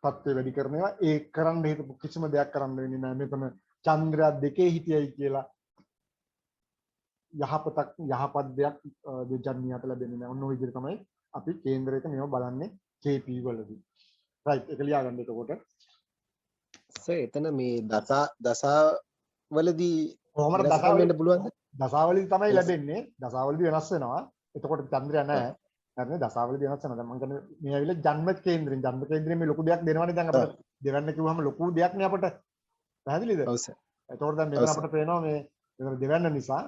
තත්ත්වය වැඩි කරනවා. ඒ කරන්න හිටපු කිසිම දෙයක් කරන්න වෙන්නේ නැහැ. මෙතන චන්ද්‍රයා දෙකේ හිටියයි කියලා යහපත් දෙයක් දෙජන්නියට ලැබෙන්නේ නැහැ. ඔන්න ඔය විදිහට තමයි අපි කේන්ද්‍රයක මේව බලන්නේ KP වලදී. රයිට් එක ලියා ගන්න එතකොට. සර් එතන මේ දසාවලදී කොහොමද වෙන්න පුළුවන්ද? දසාවලදී තමයි ලැබෙන්නේ. දසාවලදී වෙනස් වෙනවා. එතකොට චන්ද්‍රයා නැහැ. හරිනේ දසාවලදී වෙනස් වෙනවා. දැන් මම කියන්නේ මේ ඇවිල්ලා ජන්ම කේන්ද්‍රයෙන් මේ ලොකු දෙයක් දෙනවනේ දැන් අපිට. දෙවන්න කිව්වම ලොකු දෙයක් නේ අපිට. පැහැදිලිද? ඔව් සර්. එතකොට දැන් මෙතන අපිට පේනවා මේ දෙවන්න නිසා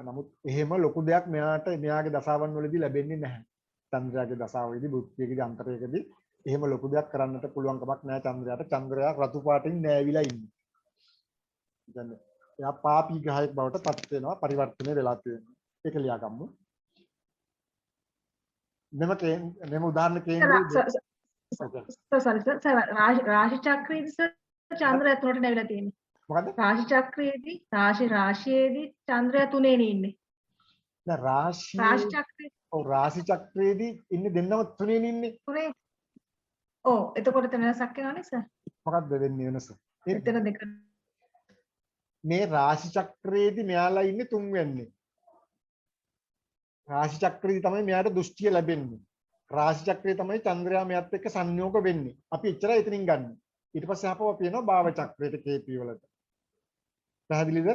නමුත් එහෙම ලොකු දෙයක් මෙයාගේ දසාවන් වලදී ලැබෙන්නේ නැහැ. චන්ද්‍රයාගේ දසාවේදී බුද්ධියේදී අන්තරයකදී එහෙම ලොකු දෙයක් කරන්නට පුළුවන් කමක් නැහැ චන්ද්‍රයාට. චන්ද්‍රයා රතු පාටින් නෑවිලා ඉන්නේ. කියන්නේ එයා පාපී ග්‍රහයක් බවට පත් වෙනවා පරිවර්තනය වෙලා තියෙනවා. ඒක ලියා ගමු. මෙම උදාහරණ කේන්ද්‍රයේ රාශි චක්‍රයේදී චන්ද්‍රය තුනට නැවිලා තියෙන්නේ. මොකද්ද? රාශි චක්‍රයේදී රාශියේදී චන්ද්‍රය තුනේනේ ඉන්නේ. දැන් රාශි චක්‍රයේ රාශි චක්‍රයේදී ඉන්නේ දෙන්නම තුනේනේ ඉන්නේ. තුනේ. ඔව් එතකොට එතන වෙනසක් වෙනවනේ සර්. මොකක්ද වෙන්නේ වෙනස? එතන දෙක. මේ රාශි චක්‍රයේදී මෙයාලා ඉන්නේ තුන්වෙන්නේ. රාශි චක්‍රයේදී තමයි මෙයාට දෘෂ්ටිය ලැබෙන්නේ. රාශි චක්‍රයේ තමයි චන්ද්‍රයා මෙයත් එක්ක සංයෝග වෙන්නේ. අපි එච්චරයි එතනින් ගන්න. ඊට පස්සේ අපව අපි එනවා භාව චක්‍රයට KP වලට. පැහැදිලිද?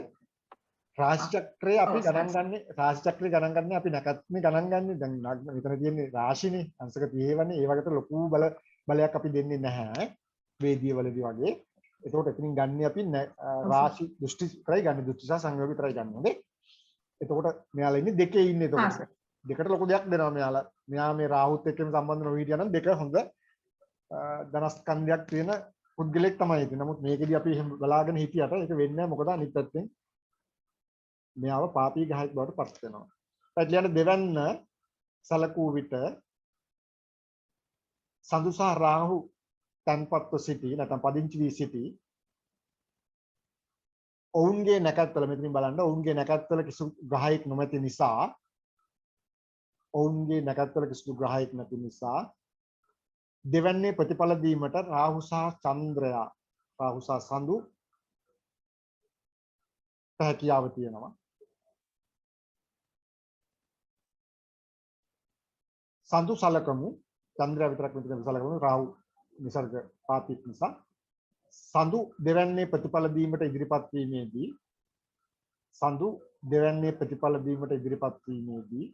රාශි චක්‍රය අපි ගණන් ගන්නේ රාශි චක්‍රය ගණන් ගන්නේ අපි නැකත්නේ ගණන් ගන්නේ. දැන් මෙතන තියෙන්නේ රාශිනේ අංශක 30 ඒ වගේට ලොකු බලයක් අපි දෙන්නේ නැහැ වේදිය වලදී වගේ. එතකොට එතනින් ගන්න අපි රාශි දෘෂ්ටි විතරයි ගන්න. දෘෂ්ටි සහ සංයෝග විතරයි ගන්න ඕනේ. එතකොට මෙයාලා ඉන්නේ දෙකේ ඉන්නේ. එතකොට දෙකට ලොකු දෙයක් දෙනවා මෙයාලා. මෙයා මේ රාහුත් එක්කම සම්බන්ධ නොවී හිටියා නම් දෙක හොඳ ධනස්කන්ධයක් තියෙන පුද්ගලෙක් තමයි ඉතින්. නමුත් මේකෙදි අපි එහෙම බලාගෙන හිටියට ඒක වෙන්නේ නැහැ. මොකද අනිත් පැත්තෙන් මෙයාව පාපී ගහක් බවට පත් වෙනවා. ඒත් ලියන්න දෙවන්න සලකූ විට සඳු සහ රාහු තන්පත්ව සිටි නැත්නම් පදිංචි වී සිටි ඔවුන්ගේ නැකත්වල මෙතනින් බලන්න ඔවුන්ගේ නැකත්වල කිසිදු ග්‍රහයක් නොමැති නිසා ඔවුන්ගේ නැකත්වල කිසිදු ග්‍රහයක් නැති නිසා දෙවන්නේ ප්‍රතිඵල දීමට රාහු සහ චන්ද්‍රයා රාහු සහ සඳු හැකියාව තියෙනවා. සඳු සලකමු චන්ද්‍රයා විතරක් මෙතන සලකමු රාහු නිසර්ග පාපික නිසා සඳු දෙවන්නේ ප්‍රතිඵල දීමට ඉදිරිපත් වීමේදී සඳු දෙවන්නේ ප්‍රතිඵල දීමට ඉදිරිපත් වීමේදී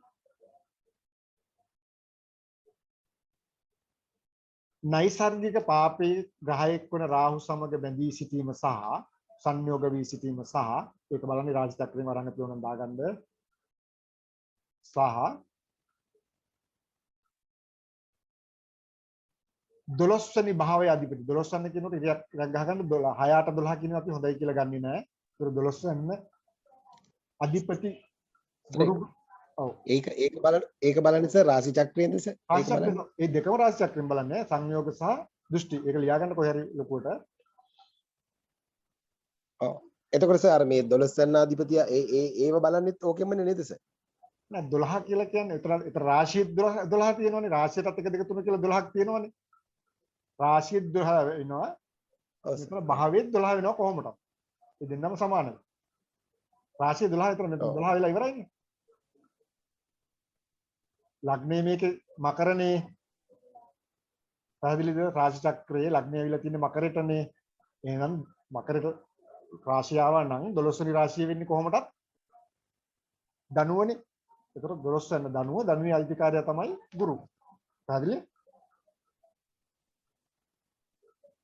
නෛසර්ගික පාපේ ග්‍රහයක් වන රාහු සමග බැඳී සිටීම සහ සංයෝග වී සිටීම සහ ඒක බලන්නේ රාජ චක්‍රයෙන් වරන් පියවන දාගන්න සහ 12 වෙනි භාවයේ අධිපති 12 වෙනි කියනකොට ඉරියක් ගහගන්න 12 6 8 12 කියන අපි හොඳයි කියලා ගන්නේ නැහැ. ඒක 12 වෙනි අධිපති ගුරු ඔව් ඒක බලන්නේ සර් රාශි චක්‍රයෙන්ද සර්? ඒක බලන්න. ඒ දෙකම රාශි චක්‍රයෙන් බලන්නේ සංයෝග සහ දෘෂ්ටි. ඒක ලියා ගන්න කොහේ හරි ලොකුවට. ඔව්. එතකොට සර් අර මේ 12 වෙනි අධිපතියා ඒව බලන්නෙත් ඕකෙමනේ නේද සර්? නෑ 12 කියලා කියන්නේ ඒතර රාශිය 12 තියෙනවනේ. රාශියටත් 1 2 3 කියලා 12ක් තියෙනවනේ. රාශිය 12 වෙනවා. මෙතන භාවයේ 12 වෙනවා කොහොමද? ඒ දෙන්නම සමානයි. රාශිය 12 විතර මෙතන ඔව්. 12 වෙලා ඉවරයිනේ. ලග්නේ මේකේ මකරනේ. පැහැදිලිද? රාශි චක්‍රයේ ලග්නේ ඇවිල්ලා තියෙන්නේ මකරෙටනේ. එහෙනම් මකරෙට රාශිය ආවා නම් 12 වෙනි රාශිය වෙන්නේ කොහොමදත් ධනුවනේ. ඒතර 12 වෙනි ධනුව ධනුවේ අයිතිකාරයා තමයි ගුරු. පැහැදිලි?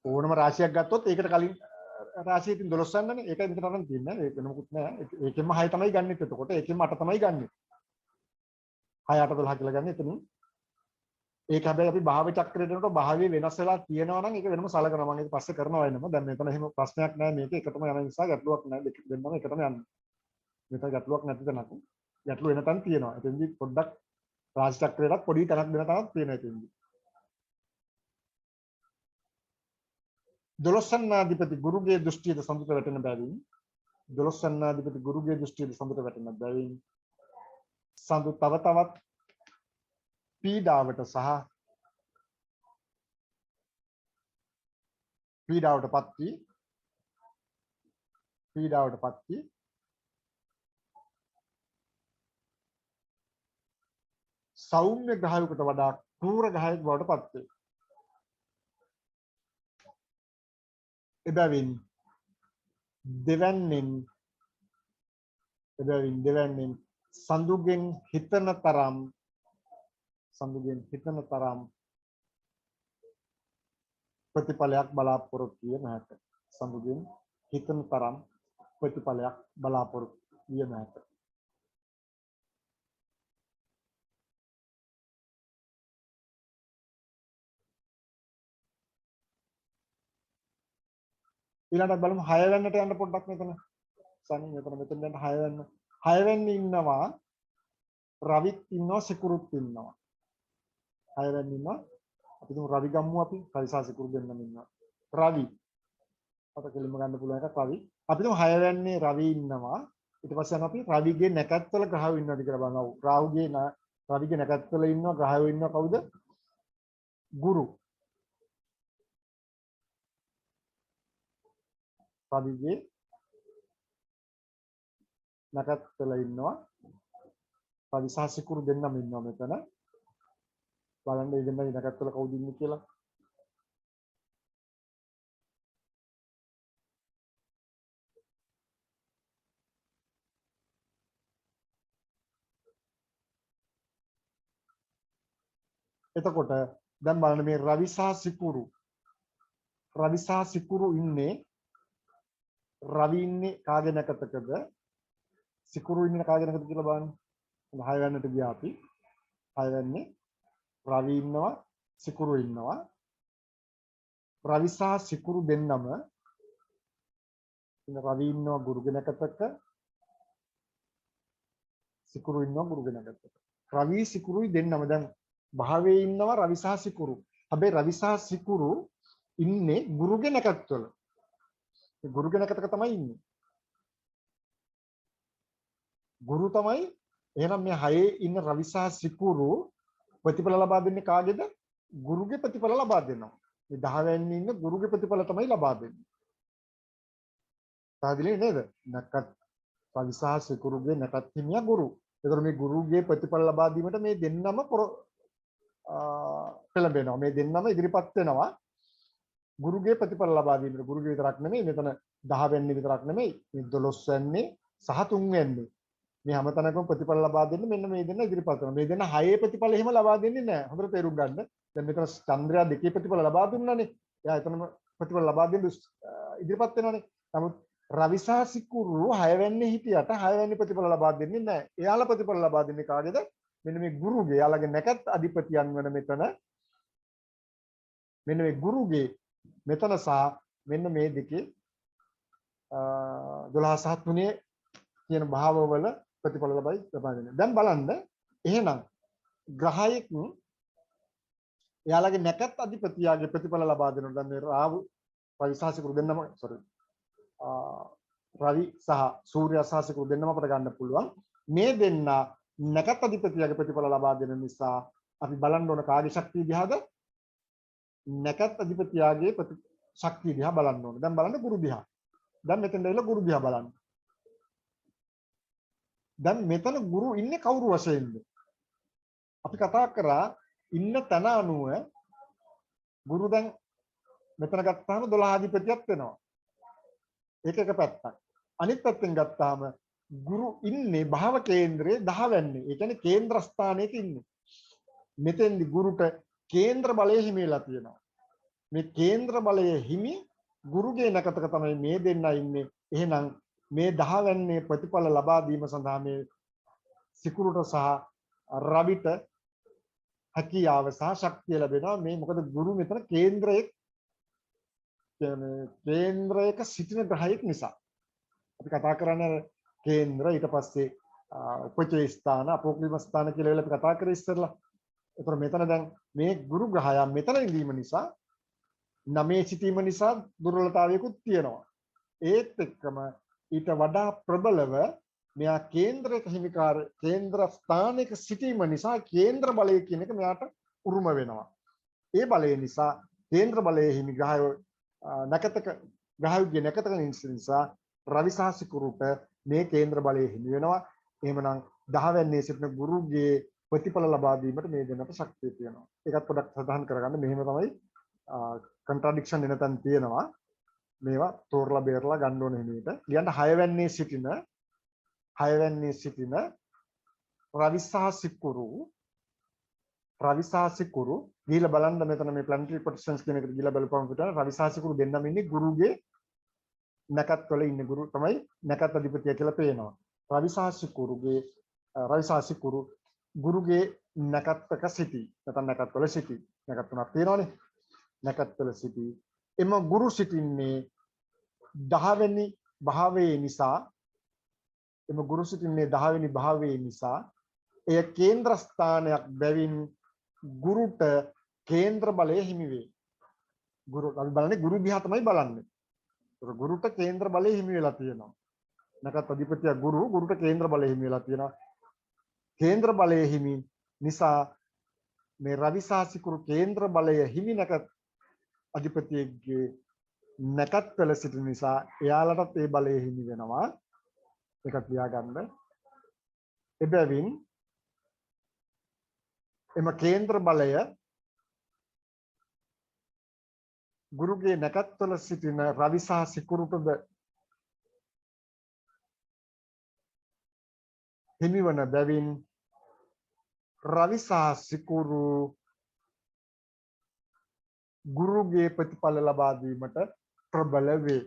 ඕනම රාශියක් ගත්තොත් ඒකට කලින් රාශිය ඉතින් 12 වෙනිනේ. ඒකයි මෙතන අරන් තියන්නේ. ඒක මොකුත් නෑ. ඒකෙන්ම 6 තමයි ගන්නෙත්. එතකොට ඒකෙන්ම 8 තමයි ගන්නෙ. 6 8 12 කියලා ගන්න එතනින්. ඒක හැබැයි අපි භාව චක්‍රයට යනකොට භාවයේ වෙනස් වෙලා තියෙනවා නම් ඒක වෙනම සලකනවා. මම ඒක පස්සේ කරනවා වෙනම. දැන් මෙතන එහෙම ප්‍රශ්නයක් නෑ. මේක එකටම යන නිසා ගැටලුවක් නෑ. දෙන්නම එකටම යන්නේ. මෙතන ගැටලුවක් නැති තැනක ගැටලු වෙන තැන තියෙනවා. එතෙන්දි පොඩ්ඩක් රාශි චක්‍රයටත් පොඩි තැනක් දෙන තැනක් තියෙනවා එතෙන්දි. 12 වන්නාධිපති ගුරුගේ දෘෂ්ටියද සම්පූර්ණ වැටෙන බැවින් 12 වන්නාධිපති ගුරුගේ දෘෂ්ටියද සම්පූර්ණ වැටෙන බැවින් සඳු තව තවත් පීඩාවට සහ පීඩාවටපත් වී සෞම්‍ය ග්‍රහයකට වඩා ක්‍රූර ග්‍රහයක් බවට පත් වේ. එබැවින් දෙවන්නේන් සඳුගෙන් හිතන තරම් ප්‍රතිඵලයක් බලාපොරොත්තු විය නොහැක. සඳුගෙන් හිතන තරම් ප්‍රතිඵලයක් බලාපොරොත්තු විය නොහැක. ඊළඟට බලමු 6 වෙනිට යන්න පොඩ්ඩක් මෙතන. සනි මෙතන දැන් 6 වෙනි. 6 වෙනි ඉන්නවා රවිත් ඉන්නවා සිකුරුත් ඉන්නවා. 6 වෙනි ඉන්නවා අපි තුමු රවි ගම්මු අපි රවිසා සිකුරු දෙන්නම ඉන්නවා. රවි අත කෙලින්ම ගන්න පුළුවන් එකක් රවි. අපි තුමු 6 වෙනි රවි ඉන්නවා. ඊට පස්සේ අපි රවිගේ නැකත්වල ග්‍රහයෝ ඉන්නවාද කියලා බලනවා. රාහුගේ රවිගේ නැකත්වල ඉන්නවා ග්‍රහයෝ ඉන්නවා කවුද? ගුරු. රවිගේ නැකත්වල ඉන්නවා. රවි සහ සිකුරු දෙන්නම ඉන්නවා මෙතන. බලන්න මේ දෙන්නගේ නැකත්වල කවුද ඉන්නේ කියලා. එතකොට දැන් බලන්න මේ රවි සහ සිකුරු ඉන්නේ රවි ඉන්නේ කාගේ නැකතකද සිකුරු ඉන්නේ කාගේ නැකතද කියලා බලන්න. 6 වෙනිට ගියා අපි. 6 වෙන්නේ රවි ඉන්නවා සිකුරු ඉන්නවා. රවි සහ සිකුරු දෙන්නම රවි ඉන්නවා ගුරුගේ නැකතක සිකුරු ඉන්නවා ගුරුගේ නැකතක. රවි සිකුරුයි දෙන්නම දැන් භාවයේ ඉන්නවා රවි සහ සිකුරු. හැබැයි රවි සහ සිකුරු ඉන්නේ ගුරුගේ නැකත්වල. ගුරුගේ නැකතක තමයි ඉන්නේ. ගුරු තමයි එහෙනම් මේ 6 ඉන්න රවි සහ සිකුරු ප්‍රතිඵල ලබා දෙන්නේ කාගේද? ගුරුගේ ප්‍රතිඵල ලබා දෙනවා. මේ 10 වෙනි ඉන්න ගුරුගේ ප්‍රතිඵල තමයි ලබා දෙන්නේ. පැහැදිලි නේද? නැකත් රවි සහ සිකුරුගේ නැකත් හිමියා ගුරු. ඒතර මේ ගුරුගේ ප්‍රතිඵල ලබා දීමට මේ දෙන්නම පෙළඹෙනවා. මේ දෙන්නම ඉදිරිපත් වෙනවා. ගුරුගේ ප්‍රතිඵල ලබා දීමට ගුරුගේ විතරක් නෙමෙයි මෙතන 10 වෙනි විතරක් නෙමෙයි මේ 12 වෙනි සහ 3 වෙනි මේ හැමතැනකම ප්‍රතිඵල ලබා දෙන්න මෙන්න මේ දෙන්න ඉදිරිපත් කරනවා. මේ දෙන්න 6 ප්‍රතිඵල එහෙම ලබා දෙන්නේ නැහැ. හොඳට තේරුම් ගන්න. දැන් මෙතන චන්ද්‍රයා 2 ප්‍රතිඵල ලබා දුන්නානේ. එයා එතනම ප්‍රතිඵල ලබා දෙන්න ඉදිරිපත් වෙනවානේ. නමුත් රවි සහ සිකුරු 6 වෙනි හිටියට 6 වෙනි ප්‍රතිඵල ලබා දෙන්නේ නැහැ. එයාලා ප්‍රතිඵල ලබා දෙන්නේ කාගේද? මෙන්න මේ ගුරුගේ. එයාලගේ නැකත් අධිපතියන් වෙන මෙතන මෙන්න මේ ගුරුගේ මෙතන සහ මෙන්න මේ දෙකේ 12 සහ 3 කියන භාවවල ප්‍රතිඵල ලබා දෙන්නේ. දැන් බලන්න එහෙනම් ග්‍රහයෙක් එයාලගේ නැකත් අධිපතියාගේ ප්‍රතිඵල ලබා දෙනවා. දැන් මේ රාහු රවි සහ සිකුරු දෙන්නම රවි සහ සූර්යා සහ සිකුරු දෙන්නම අපට ගන්න පුළුවන්. මේ දෙන්න නැකත් අධිපතියාගේ ප්‍රතිඵල ලබා දෙන නිසා අපි බලන්න ඕන කාගේ ශක්තිය දිහාද? නැකත් අධිපතියාගේ ශක්තිය දිහා බලන්න ඕන. දැන් බලන්න ගුරු දිහා. දැන් මෙතෙන් දෙවිලා ගුරු දිහා බලන්න. දැන් මෙතන ගුරු ඉන්නේ කවුරු වශයෙන්ද? අපි කතා කරා ඉන්න තන අනුව ගුරු දැන් මෙතන ගත්තාම 12 අධිපතියක් වෙනවා. ඒක එක පැත්තක්. අනිත් පැත්තෙන් ගත්තාම ගුරු ඉන්නේ භාව කේන්ද්‍රයේ 10 වෙන්නේ. ඒ කියන්නේ කේන්ද්‍ර ස්ථානයක ඉන්නේ. මෙතෙන්දි ගුරුට කේන්ද්‍ර බලය හිමි වෙලා තියෙනවා. මේ කේන්ද්‍ර බලය හිමි ගුරුගේ නැකතක තමයි මේ දෙන්නා ඉන්නේ. එහෙනම් මේ 10 වෙන්නේ ප්‍රතිඵල ලබා දීම සඳහා මේ සිකුරුට සහ රවිට හැකියාව සහ ශක්තිය ලැබෙනවා. මේ මොකද ගුරු මෙතන කේන්ද්‍රයක කේන්ද්‍රයක සිටින ග්‍රහයෙක් නිසා. අපි කතා කරන්නේ කේන්ද්‍ර ඊට පස්සේ උපචේ ස්ථාන අපෝක්ලිම ස්ථාන කියලා වෙලා අපි කතා කරේ ඉස්සෙල්ලා. ඒතර මෙතන දැන් මේ ගුරු ග්‍රහය මෙතන ඉඳීම නිසා නමේ සිටීම නිසා දුර්වලතාවයකුත් තියෙනවා. ඒත් එක්කම ඊට වඩා ප්‍රබලව මෙයා කේන්ද්‍රයක හිමිකාර කේන්ද්‍ර ස්ථානයක සිටීම නිසා කේන්ද්‍ර බලය කියන එක මෙයාට උරුම වෙනවා. ඒ බලය නිසා කේන්ද්‍ර බලයේ හිමි ග්‍රහය නැකතක ග්‍රහයුගේ නැකතක නිසා රවි සහ සිකුරුට මේ කේන්ද්‍ර බලය හිමි වෙනවා. එහෙමනම් 10 වෙන්නේ සිටින ගුරුගේ ප්‍රතිඵල ලබා දීමට මේ දෙන්නට ශක්තිය තියෙනවා. ඒකත් පොඩ්ඩක් සඳහන් කරගන්න. මෙහෙම තමයි කන්ට්‍රඩික්ෂන් එන තැන් තියෙනවා. මේවා තෝරලා බේරලා ගන්න ඕනේ හිමීට. ලියන්න 6 වෙන්නේ සිටින රවි සහ සිකුරු ගිහිල්ලා බලන්න මෙතන මේ planetary positions කියන එකට ගිහිල්ලා බලපුවම පිටන රවි සහ සිකුරු දෙන්නම ඉන්නේ ගුරුගේ නැකත් වල ඉන්නේ. ගුරු තමයි නැකත් අධිපතිය කියලා පේනවා. රවි සහ සිකුරු ගුරුගේ නැකත්ක සිටි. නැත්නම් නැකත් වල සිටි. නැකත් තුනක් තියෙනවානේ. නැකත් වල සිටි. එම ගුරු සිටින්නේ 10 වෙනි භාවයේ නිසා එය කේන්ද්‍ර ස්ථානයක් බැවින් ගුරුට කේන්ද්‍ර බලය හිමි වේ. අපි බලන්නේ ගුරු දිහා තමයි බලන්නේ. ඒක ගුරුට කේන්ද්‍ර බලය හිමි වෙලා තියෙනවා. නැකත් අධිපතිය ගුරුට කේන්ද්‍ර බලය හිමි වෙලා තියෙනවා. කේන්ද්‍ර බලය හිමි නිසා මේ රවි සහ සිකුරු කේන්ද්‍ර බලය හිමි නැකත් අධිපතියගේ නැකත් වල සිටින නිසා එයාලටත් ඒ බලය හිමි වෙනවා. ඒක තියාගන්න. එබැවින් එම කේන්ද්‍ර බලය ගුරුගේ නැකත් වල සිටින රවි සහ සිකුරුටද හිමිවන බැවින් රවි සහ සිකුරු ගුරුගේ ප්‍රතිඵල ලබා දීමට ප්‍රබල වේ.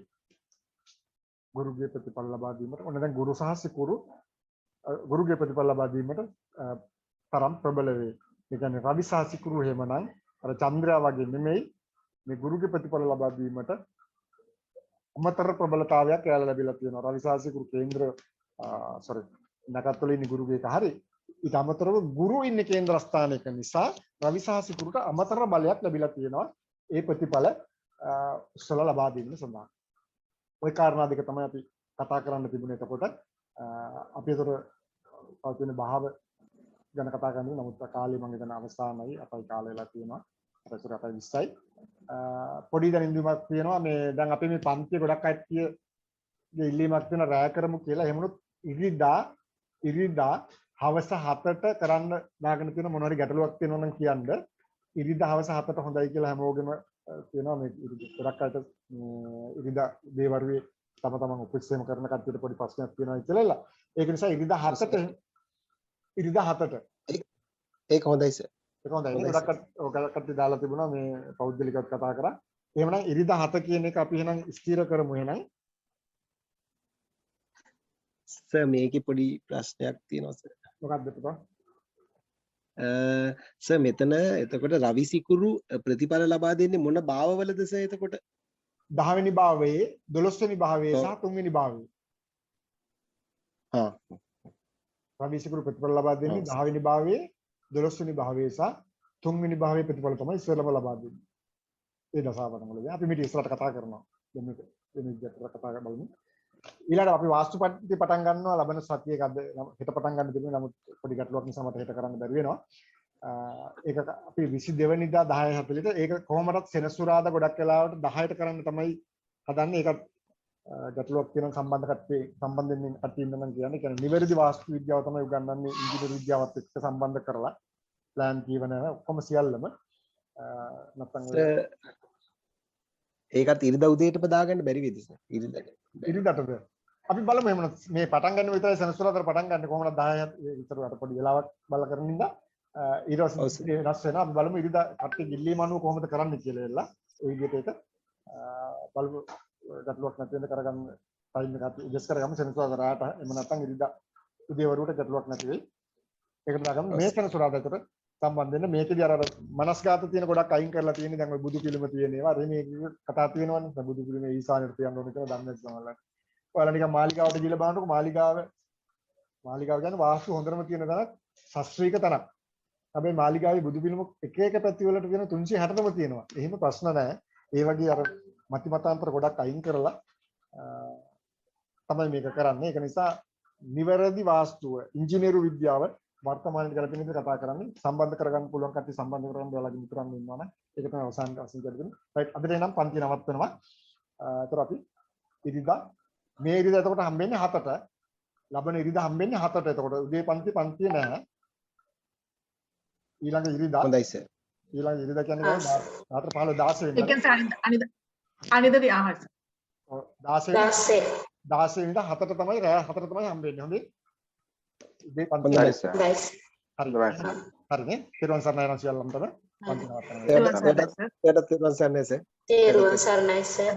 ගුරුගේ ප්‍රතිඵල ලබා දීමට ඔන්න දැන් ගුරු සහ සිකුරු ගුරුගේ ප්‍රතිඵල ලබා දීමට තරම් ප්‍රබල වේ. ඒ කියන්නේ රවි සහ සිකුරු එහෙමනම් අර චන්ද්‍රයා වගේ නෙමෙයි මේ ගුරුගේ ප්‍රතිඵල ලබා දීමට අමතර ප්‍රබලතාවයක් එයාලා ලැබිලා තියෙනවා. රවි සහ සිකුරු කේන්ද්‍ර නැකත්වල ඉන්නේ ගුරුගේ එක හරි. ඊට අමතරව ගුරු ඉන්නේ කේන්ද්‍ර ස්ථානයක නිසා රවි සහ සිකුරුට අමතර බලයක් ලැබිලා තියෙනවා. ඒ ප්‍රතිඵල උස්සලා ලබා දීම සඳහා. ওই කාරණා දෙක තමයි අපි කතා කරන්න තිබුණේ. එතකොට අපි ඒතර පවතින භාව ගැන කතා කරන්නේ. නමුත් කාලේ මම හිතන අවසානයි අපයි කාලය වෙලා තියෙනවා. අපසර අපයි 20යි. පොඩි දැනුමක් තියෙනවා මේ දැන් අපි මේ පන්තියේ ගොඩක් අයිතිගේ ඉල්ලීමක් තියෙන රැය කරමු කියලා. එහෙමනොත් ඉරිදා හවස 7ට කරන්න දාගෙන තියෙන මොනවාරි ගැටලුවක් තියෙනවා නම් කියන්න. ඉරිදා හවස 7ට හොඳයි කියලා හැමෝගෙම තියෙනවා. මේ ගොඩක් අයට ඉරිදා දේවරුවේ තම තමන් උපස්ථේම කරන කට්ටියට පොඩි ප්‍රශ්නයක් තියෙනවා කියලා. ඒක නිසා ඉරිදා 7ට ඒක හොඳයි සර්. ඒක හොඳයි. ගොඩක් කට්ටිය දාලා තිබුණා මේ පෞද්ගලිකව කතා කරා. එහෙමනම් ඉරිදා 7 කියන එක අපි එහෙනම් ස්ථිර කරමු එහෙනම්. සර් මේකේ පොඩි ප්‍රශ්නයක් තියෙනවා සර්. මොකක්ද පුතා? සර් මෙතන එතකොට රවි සිකුරු ප්‍රතිඵල ලබා දෙන්නේ මොන භාවවලද සර් එතකොට? 10 වෙනි භාවයේ 12 වෙනි භාවයේ සහ 3 වෙනි භාවයේ. රවි සිකුරු ප්‍රතිඵල ලබා දෙන්නේ 10 වෙනි භාවයේ 12 වෙනි භාවයේ සහ 3 වෙනි භාවයේ ප්‍රතිඵල තමයි ඉස්සෙල්ලාම ලබා දෙන්නේ. ඒ දසාවතන වලදී අපි මේක ඉස්සරහට කතා කරනවා. දැන් මේක විදිහට කතා බලමු. ඊළඟට අපි වාස්තුපද්ධතිය පටන් ගන්නවා ලබන සතියේ හෙට පටන් ගන්න තිබුණේ. නමුත් පොඩි ගැටලුවක් නිසා මට හෙට කරන්න බැරි වෙනවා. ඒක අපි 22 වෙනිදා 10:40ට ඒක කොහොමදත් සෙනසුරාදා ගොඩක් වෙලාවට 10ට කරන්න තමයි හදන්නේ. ඒකත් ගැටලුවක් තියෙන සම්බන්ධයෙන් කට්ටිය ඉන්නවා කියන්නේ කියන්නේ නිවැරදි වාස්තු විද්‍යාව තමයි උගන්වන්නේ ඉංජිනේරු විද්‍යාවත් එක්ක සම්බන්ධ කරලා ප්ලෑන් කියවන ඔක්කොම සියල්ලම නැත්නම් ඒකත් ඉරිදා උදේට බදාගන්න බැරි වේද ඉරිදටද අපි බලමු එහෙම මේ පටන් ගන්න විතරයි සෙනසුරාදා පටන් ගන්න කොහොමද 10 විතර අර පොඩි වෙලාවක් බලලා කරන ඉඳලා ඊට පස්සේ රස් වෙනවා අපි බලමු ඉරිදා කට්ටිය ගිල්ලීම අනුව කොහොමද කරන්නේ කියලා එල්ල ඒ විදිහට ඒක බලමු ගැටලුවක් නැති වෙන කරගන්න ටයිම් එක අපි ඉජස් කරගමු සෙනසුරාදා රාට එහෙම නැත්නම් ඉරිදා උදේවරුට ගැටලුවක් නැති වෙයි ඒකට දාගමු මේ සෙනසුරාදාට සම්බන්ධ වෙන මේකේදී අර මනස්ගත තියෙන ගොඩක් අයින් කරලා තියෙන්නේ දැන් ඔය බුදු පිළිම තියෙන ඒවා අර මේ කතා තියෙනවනේ බුදු පිළිමේ ඊසානෙට තියන්න ඕනේ කියලා දන්නේ නැත්නම් ඔයාලා නිකන් මාලිගාවට ගිහලා බලනකොට මාලිගාව කියන්නේ වාස්තු හොඳටම තියෙන තැනක් ශාස්ත්‍රීය තැනක්. හැබැයි මාලිගාවේ බුදු පිළිම එක එක පැති වලට තියෙන 360ම තියෙනවා. එහෙම ප්‍රශ්න නැහැ. ඒ වගේ අර මතිමතාන්තර ගොඩක් අයින් කරලා තමයි මේක කරන්නේ. ඒක නිසා නිවැරදි වාස්තුව ඉංජිනේරු විද්‍යාව වර්තමානයේ ගැලපෙන විදිහට කතා කරන්නේ සම්බන්ධ කරගන්න පුළුවන් කට්ටිය සම්බන්ධ කරගන්න ඔයාලගේ මිතුරන් ඉන්නවනේ. ඒක තමයි අවසාන වශයෙන් කියන්නේ. රයිට් අදට එනම් පන්ති නවත්වනවා. ඒතර අපි ඉරිදා මේ ඉරිදා එතකොට හම්බෙන්නේ 7ට. ලබන ඉරිදා හම්බෙන්නේ 7ට. එතකොට උදේ පන්තිය නැහැ. ඊළඟ ඉරිදා හොඳයි සර්. ඊළඟ ඉරිදා කියන්නේ 4 15 16 ඒ කියන්නේ අනිදදී ආහාර. ඔව් 16 ඉඳලා 7ට තමයි රෑ 4ට තමයි හම්බෙන්නේ. හොඳේ. උදේ පන්තිය. හොඳයි සර්. හරිනේ. පෙරවන් සර්ණයි සියල්ලන්ටම පන්ති නවත්තනවා. තේරුවන් සරණයි සර්.